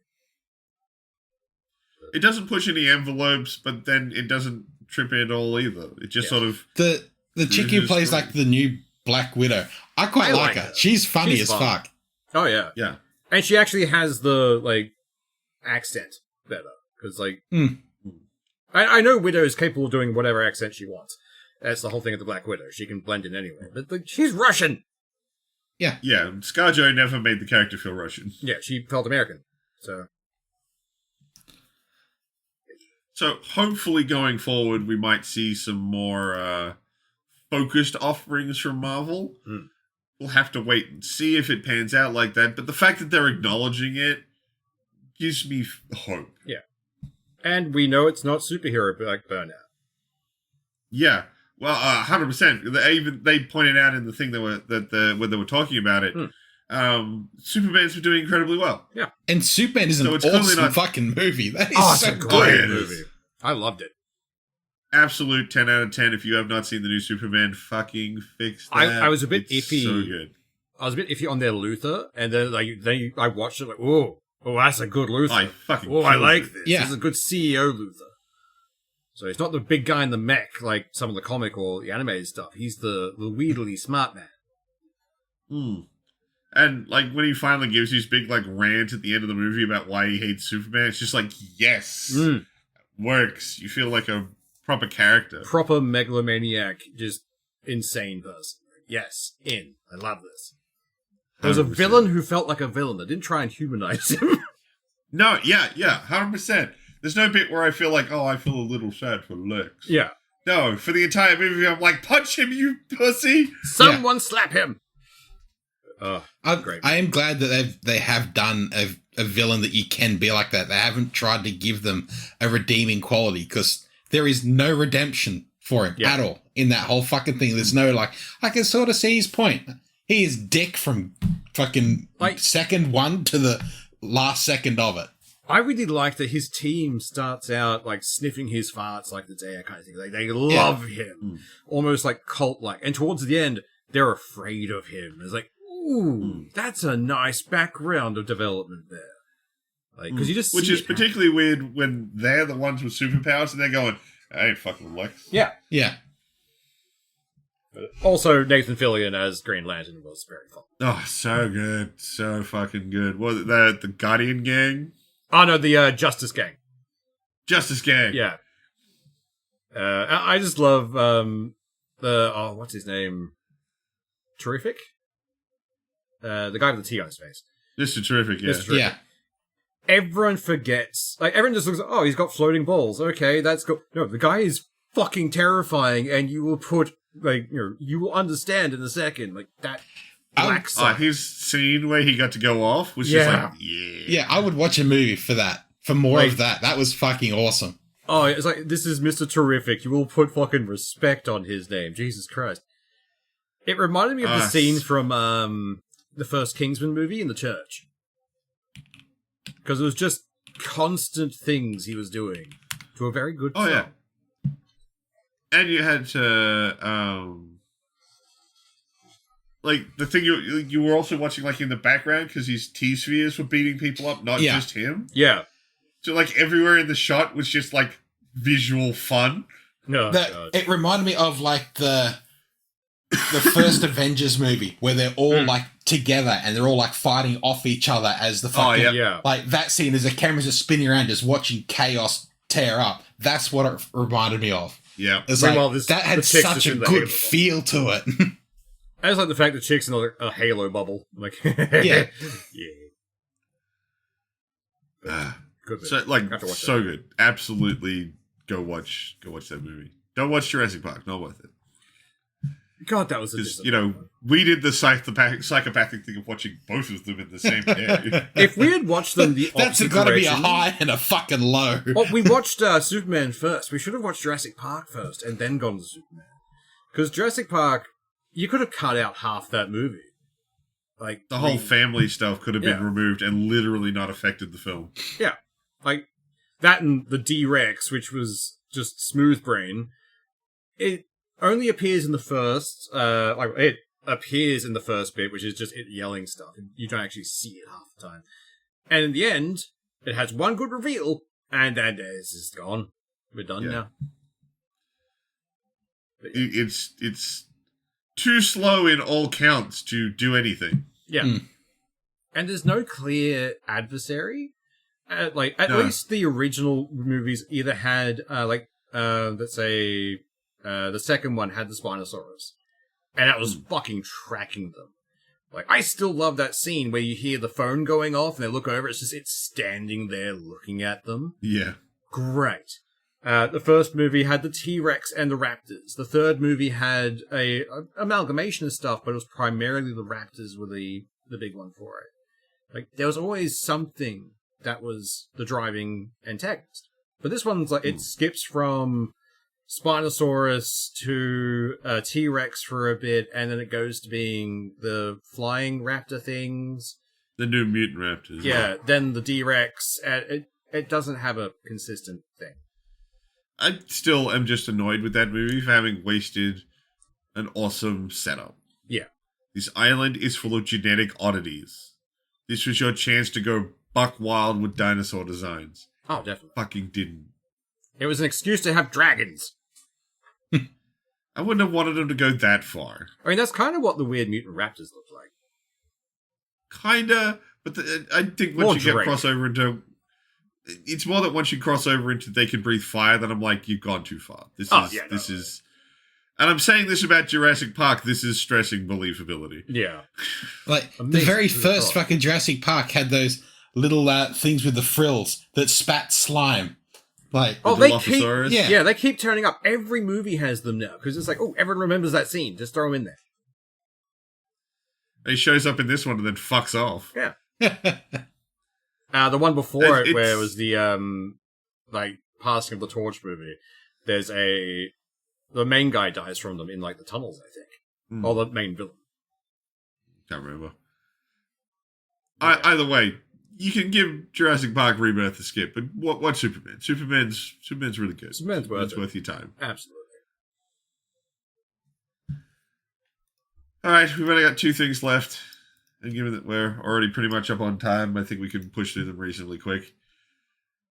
It doesn't push any envelopes, but then it doesn't trip at all either. It just sort of... The chick who plays the new Black Widow, I quite like her. She's funny as fuck. Oh, yeah. Yeah. And she actually has the, accent better. Because, I know Widow is capable of doing whatever accent she wants. That's the whole thing of the Black Widow. She can blend in anywhere. But she's Russian! Yeah. Yeah, ScarJo never made the character feel Russian. Yeah, she felt American. So hopefully going forward, we might see some more focused offerings from Marvel. We'll have to wait and see if it pans out like that. But the fact that they're acknowledging it gives me hope. Yeah. And we know it's not superhero like burnout. Yeah. Well, 100%. They pointed out in the thing when they were talking about it, Superman's been doing incredibly well. Yeah. And Superman is an awesome fucking movie. That is so great movie. I loved it. Absolute 10 out of 10. If you have not seen the new Superman, fucking fix that. I was a bit iffy. So good. I was a bit iffy on their Luthor, and then I watched it oh, that's a good Luthor. I like this. Yeah. This is a good CEO Luthor. So he's not the big guy in the mech like some of the comic or the animated stuff. He's the weirdly smart man. And when he finally gives his big rant at the end of the movie about why he hates Superman, it's just yes, works. You feel like a proper character, proper megalomaniac, just insane person. Yes, I love this. There was a villain who felt like a villain. I didn't try and humanize him. No, 100%. There's no bit where I feel like, I feel a little sad for Lex. Yeah. No, for the entire movie, I'm like, punch him, you pussy! Someone slap him! Great. I am glad that they have done a villain that you can be like that. They haven't tried to give them a redeeming quality, because there is no redemption for him at all in that whole fucking thing. There's no, like, I can sort of see his point. He is dick from fucking second one to the last second of it. I really like that his team starts out like sniffing his farts like the dare kind of thing. Like, they love him, almost like cult-like. And towards the end, they're afraid of him. It's like, ooh, that's a nice background of development there. Like, because you just which is particularly weird when they're the ones with superpowers and they're going, I ain't fucking Lex. Yeah. But also, Nathan Fillion as Green Lantern was very fun. Oh, so good. So fucking good. What, the Guardian Gang? Oh, no, the Justice Gang. Justice Gang. Yeah. I just love what's his name? Terrific? The guy with the T on his face. Mr. Terrific, yeah. Mr. Terrific. Yeah. Everyone forgets. Like, everyone just looks like, oh, he's got floating balls. Okay, that's cool. No, the guy is fucking terrifying, and you will put, like, you will understand in a second. Like, that black side. His scene where he got to go off was just like, Yeah, I would watch a movie for that. For more of that. That was fucking awesome. Oh, it's like, this is Mr. Terrific. You will put fucking respect on his name. Jesus Christ. It reminded me of the scene from the first Kingsman movie in the church. Because it was just constant things he was doing to a very good film. Yeah. And you had to, like, the thing you were also watching, like, in the background, because his T-spheres were beating people up, not just him. Yeah. So, like, everywhere in the shot was just, like, visual fun. No, it reminded me of, like, the first Avengers movie, where they're all, like, together, and they're all, like, fighting off each other as the fucking... Like, that scene as the cameras are spinning around, just watching chaos tear up. That's what it reminded me of. Yeah. It's like, that had such a good feel to it. I just like the fact that Chick's in a Halo bubble. Like, yeah. Good. So, like, so good. Absolutely go watch that movie. Don't watch Jurassic Park. Not worth it. God, that was because, we did the psychopathic thing of watching both of them in the same day. If we had watched them the that's got to be a high and a fucking low. Well, we watched Superman first. We should have watched Jurassic Park first and then gone to Superman. Because Jurassic Park, you could have cut out half that movie. Like, the whole family stuff could have been removed and literally not affected the film. Yeah. Like, that and the D-Rex, which was just smooth brain. It only appears in the first, it appears in the first bit, which is just it yelling stuff. You don't actually see it half the time. And in the end, it has one good reveal, and then it's just gone. We're done now. It's too slow in all counts to do anything. Yeah. And there's no clear adversary. At least the original movies either had, let's say, the second one had the Spinosaurus. And that was fucking tracking them. Like, I still love that scene where you hear the phone going off and they look over, it's standing there looking at them. Yeah. Great. The first movie had the T-Rex and the Raptors. The third movie had a amalgamation of stuff, but it was primarily the Raptors were the big one for it. Like, there was always something that was the driving antagonist. But this one's like, it skips from Spinosaurus to T-Rex for a bit, and then it goes to being the flying raptor things. The new mutant raptors. Yeah, then the D-Rex. It doesn't have a consistent thing. I still am just annoyed with that movie for having wasted an awesome setup. Yeah. This island is full of genetic oddities. This was your chance to go buck wild with dinosaur designs. Oh, definitely. Fucking didn't. It was an excuse to have dragons. I wouldn't have wanted them to go that far. I mean, that's kind of what the weird mutant raptors look like. Kinda, but I think once you get crossover into... It's more that once you cross over into they can breathe fire, then I'm like, you've gone too far. This is... And I'm saying this about Jurassic Park, this is stressing believability. Yeah. Like, the very first fucking Jurassic Park had those little things with the frills that spat slime. Like, they keep turning up. Every movie has them now, because it's like, oh, everyone remembers that scene. Just throw them in there. He shows up in this one and then fucks off. Yeah. The one before where it was the, passing of the torch movie. there's the main guy dies from them in like the tunnels, I think, or the main villain. Can't remember. Either way, you can give Jurassic Park Rebirth a skip, but what's Superman? Superman's really good. Superman's worth your time. Absolutely. All right, we've only got 2 things left, and given that we're already pretty much up on time, I think we can push through them reasonably quick.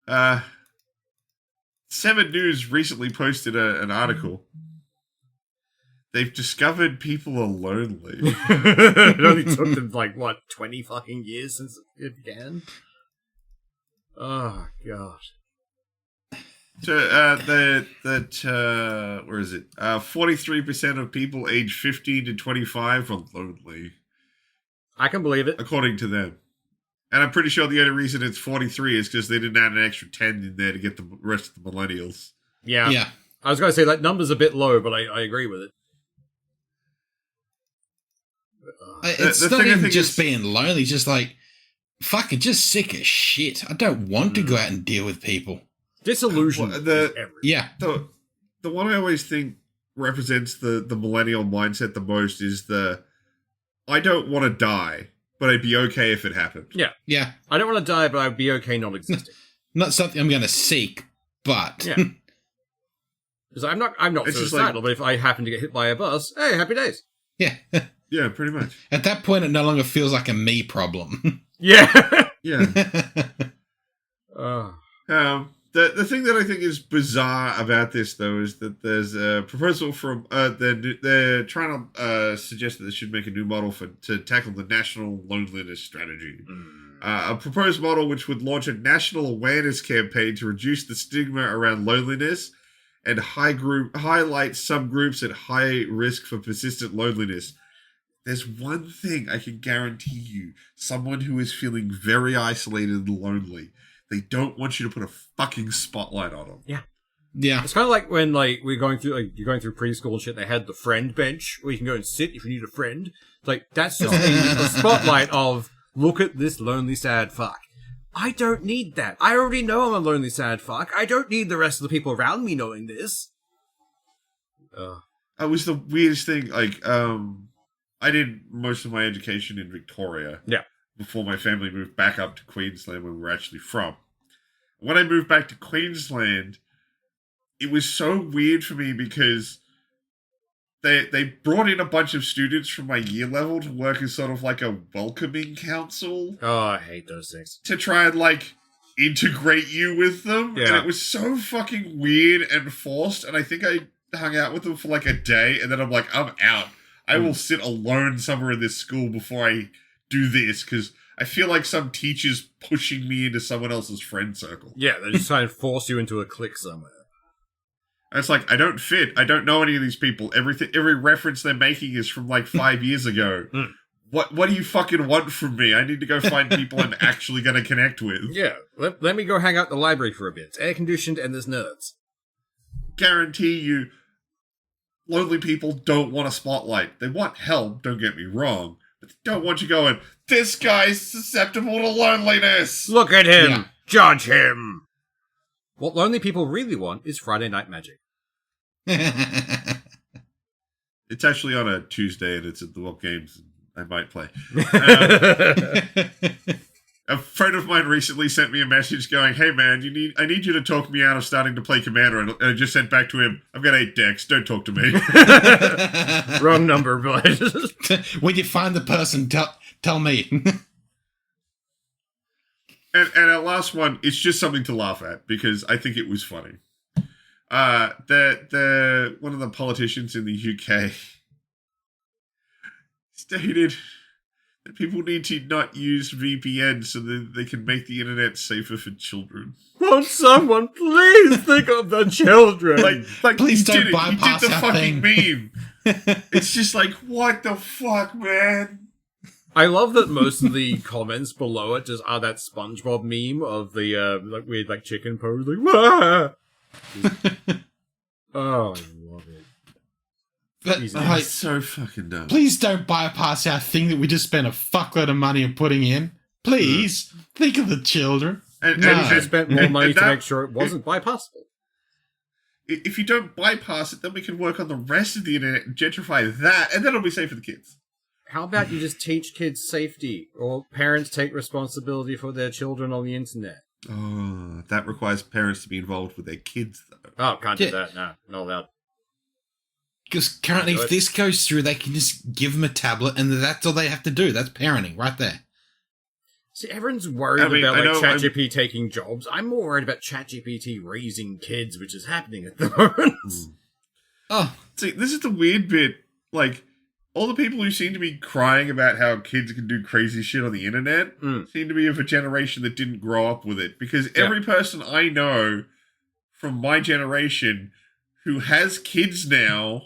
7 News recently posted an article. They've discovered people are lonely. It only took them, 20 fucking years since it began? Oh, God. So, where is it? 43% of people aged 15 to 25 are lonely. I can believe it. According to them. And I'm pretty sure the only reason it's 43 is because they didn't add an extra 10 in there to get the rest of the millennials. Yeah. I was going to say that number's a bit low, but I agree with it. It's not even just being lonely, just fucking just sick as shit. I don't want to go out and deal with people. Disillusion. Yeah. The one I always think represents the millennial mindset the most is I don't want to die, but I'd be okay if it happened. Yeah. Yeah. I don't want to die, but I'd be okay not existing. Not something I'm going to seek, but... Yeah. Because I'm not suicidal, but if I happen to get hit by a bus, hey, happy days. Yeah. Yeah, pretty much. At that point, it no longer feels like a me problem. Yeah. Yeah. The thing that I think is bizarre about this, though, is that there's a proposal from they're trying to suggest that they should make a new model to tackle the national loneliness strategy. A proposed model which would launch a national awareness campaign to reduce the stigma around loneliness and highlight some groups at high risk for persistent loneliness. There's one thing I can guarantee you: someone who is feeling very isolated and lonely. They don't want you to put a fucking spotlight on them. Yeah. Yeah. It's kind of like when you're going through preschool and shit, they had the friend bench where you can go and sit if you need a friend. That's just the spotlight of, look at this lonely, sad fuck. I don't need that. I already know I'm a lonely, sad fuck. I don't need the rest of the people around me knowing this. It was the weirdest thing. I did most of my education in Victoria. Yeah. Before my family moved back up to Queensland, where we were actually from. When I moved back to Queensland, it was so weird for me because they brought in a bunch of students from my year level to work as sort of like a welcoming council. Oh, I hate those things. To try and integrate you with them. Yeah. And it was so fucking weird and forced. And I think I hung out with them for a day, and then I'm like, I'm out. I will sit alone somewhere in this school before I do this, because I feel like some teacher's pushing me into someone else's friend circle. Yeah, they're just trying to force you into a clique somewhere. And it's I don't fit. I don't know any of these people. Every reference they're making is from 5 years ago. What do you fucking want from me? I need to go find people I'm actually going to connect with. Yeah, let me go hang out in the library for a bit. It's air-conditioned and there's nerds. Guarantee you, lonely people don't want a spotlight. They want help, don't get me wrong. But they don't want you going, this guy's susceptible to loneliness. Look at him. Yeah. Judge him. What lonely people really want is Friday Night Magic. It's actually on a Tuesday, and it's at the World Games. I might play. A friend of mine recently sent me a message going, hey man, I need you to talk me out of starting to play Commander. And I just sent back to him, I've got 8 decks, don't talk to me. Wrong number, but... When you find the person, tell me. And our last one, it's just something to laugh at, because I think it was funny. One of the politicians in the UK stated that people need to not use VPN so that they can make the internet safer for children. Won't someone please think of the children? Please don't bypass the that fucking thing. meme. It's just what the fuck, man? I love that most of the comments below it just are that SpongeBob meme of the weird chicken pose, Wah! Oh, I love it. But, it's so fucking dumb. Please don't bypass our thing that we just spent a fuckload of money on putting in. Please, think of the children. And you spent more money to make sure it wasn't bypassable. if you don't bypass it, then we can work on the rest of the internet and gentrify that, and then it'll be safe for the kids. How about you just teach kids safety, or parents take responsibility for their children on the internet? Oh, that requires parents to be involved with their kids, though. Oh, can't do that. No, not allowed. Because currently, if this goes through, they can just give them a tablet, and that's all they have to do. That's parenting right there. See, everyone's worried about ChatGPT taking jobs. I'm more worried about ChatGPT raising kids, which is happening at the moment. Oh, see, this is the weird bit. Like, all the people who seem to be crying about how kids can do crazy shit on the internet seem to be of a generation that didn't grow up with it. Because every person I know from my generation who has kids now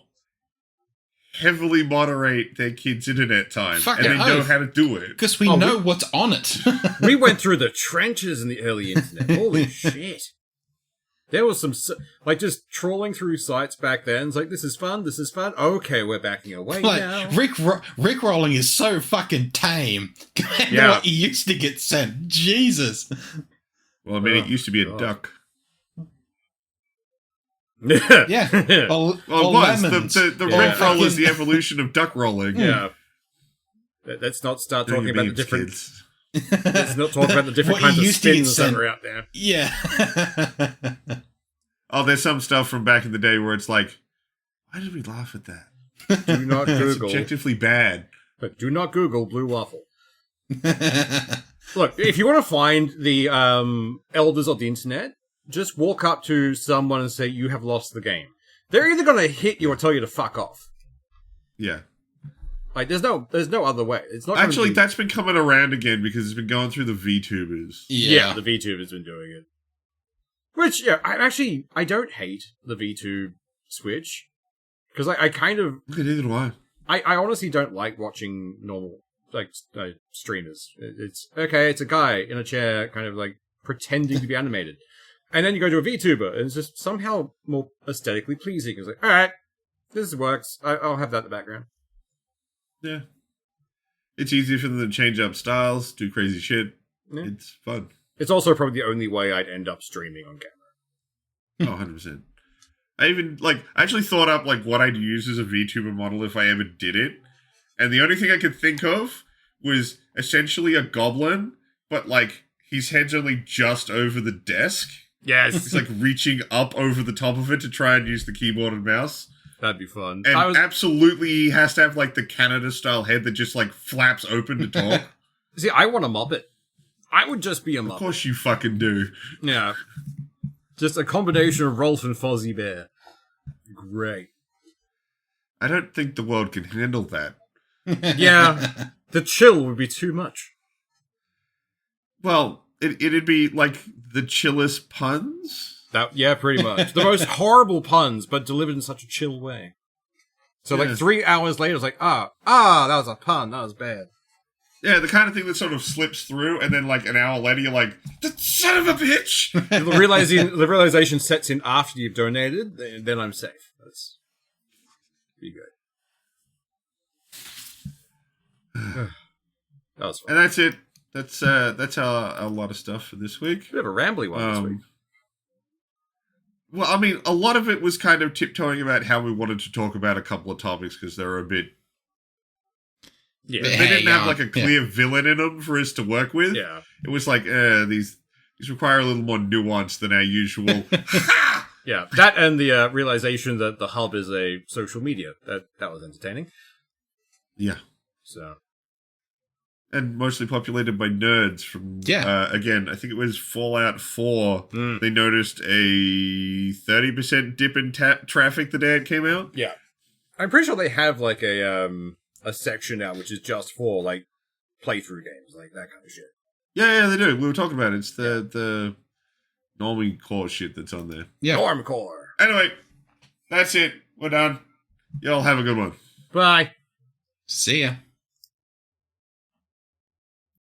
heavily moderate their kids' internet time. And they know how to do it. Because we know what's on it. We went through the trenches in the early internet. Holy shit. There was some, like, just trawling through sites back then. It's like, this is fun. Okay, we're backing away now. Rickrolling is so fucking tame compared to what you used to get sent. Jesus. Well, I mean, it used to be a duck. Yeah. Well, it was. The Rickroll is the evolution of duck rolling. Yeah. Let's not start talking about the different... Kids. Let's not talk about the different kinds of spins that are out there. Yeah. Oh, there's some stuff from back in the day where it's like, why did we laugh at that? Do not Google. It's objectively bad. But do not Google Blue Waffle. Look, if you want to find the elders of the internet, just walk up to someone and say, you have lost the game. They're either going to hit you or tell you to fuck off. Yeah. Like, there's no other way. It's not actually, that's been coming around again because it's been going through the VTubers. Yeah, the VTubers been doing it. Which, I don't hate the VTube switch. Because I kind of... Neither do I. I honestly don't like watching normal, like, streamers. It's, okay, it's a guy in a chair kind of, like, pretending to be animated. And then you go to a VTuber, and it's just somehow more aesthetically pleasing. It's like, alright, this works. I'll have that in the background. Yeah. It's easy for them to change up styles, do crazy shit. Yeah. It's fun. It's also probably the only way I'd end up streaming on camera. Oh, 100%. I actually thought up, like, what I'd use as a VTuber model if I ever did it. And the only thing I could think of was essentially a goblin, but, like, his head's only just over the desk. Yes. He's, like, reaching up over the top of it to try and use the keyboard and mouse. That'd be fun. And absolutely he has to have, like, the Canada-style head that just, like, flaps open to talk. See, I want a Muppet. I would just be a Muppet. Of course you fucking do. Yeah. Just a combination of Rolf and Fozzie Bear. Great. I don't think the world can handle that. Yeah. The chill would be too much. Well, it'd be, like, the chillest puns? Yeah, pretty much. The most horrible puns, but delivered in such a chill way. So, like, 3 hours later, it's like, that was a pun. That was bad. Yeah, the kind of thing that sort of slips through, and then, like, an hour later, you're like, the son of a bitch! The realization sets in after you've donated, then I'm safe. That's pretty good. That was fun. And that's it. That's a lot of stuff for this week. Bit of a rambly one this week. Well, I mean, a lot of it was kind of tiptoeing about how we wanted to talk about a couple of topics because they were a bit... Yeah, they didn't have, like, a clear villain in them for us to work with. Yeah. It was like, these require a little more nuance than our usual... Yeah, that and the realization that the hub is a social media. That was entertaining. Yeah. So... And mostly populated by nerds from, again, I think it was Fallout 4. They noticed a 30% dip in traffic the day it came out. Yeah. I'm pretty sure they have, like, a section now which is just for, like, playthrough games, like that kind of shit. Yeah, they do. We were talking about it. It's the normie core shit that's on there. Yeah. Normcore. Anyway, that's it. We're done. Y'all have a good one. Bye. See ya.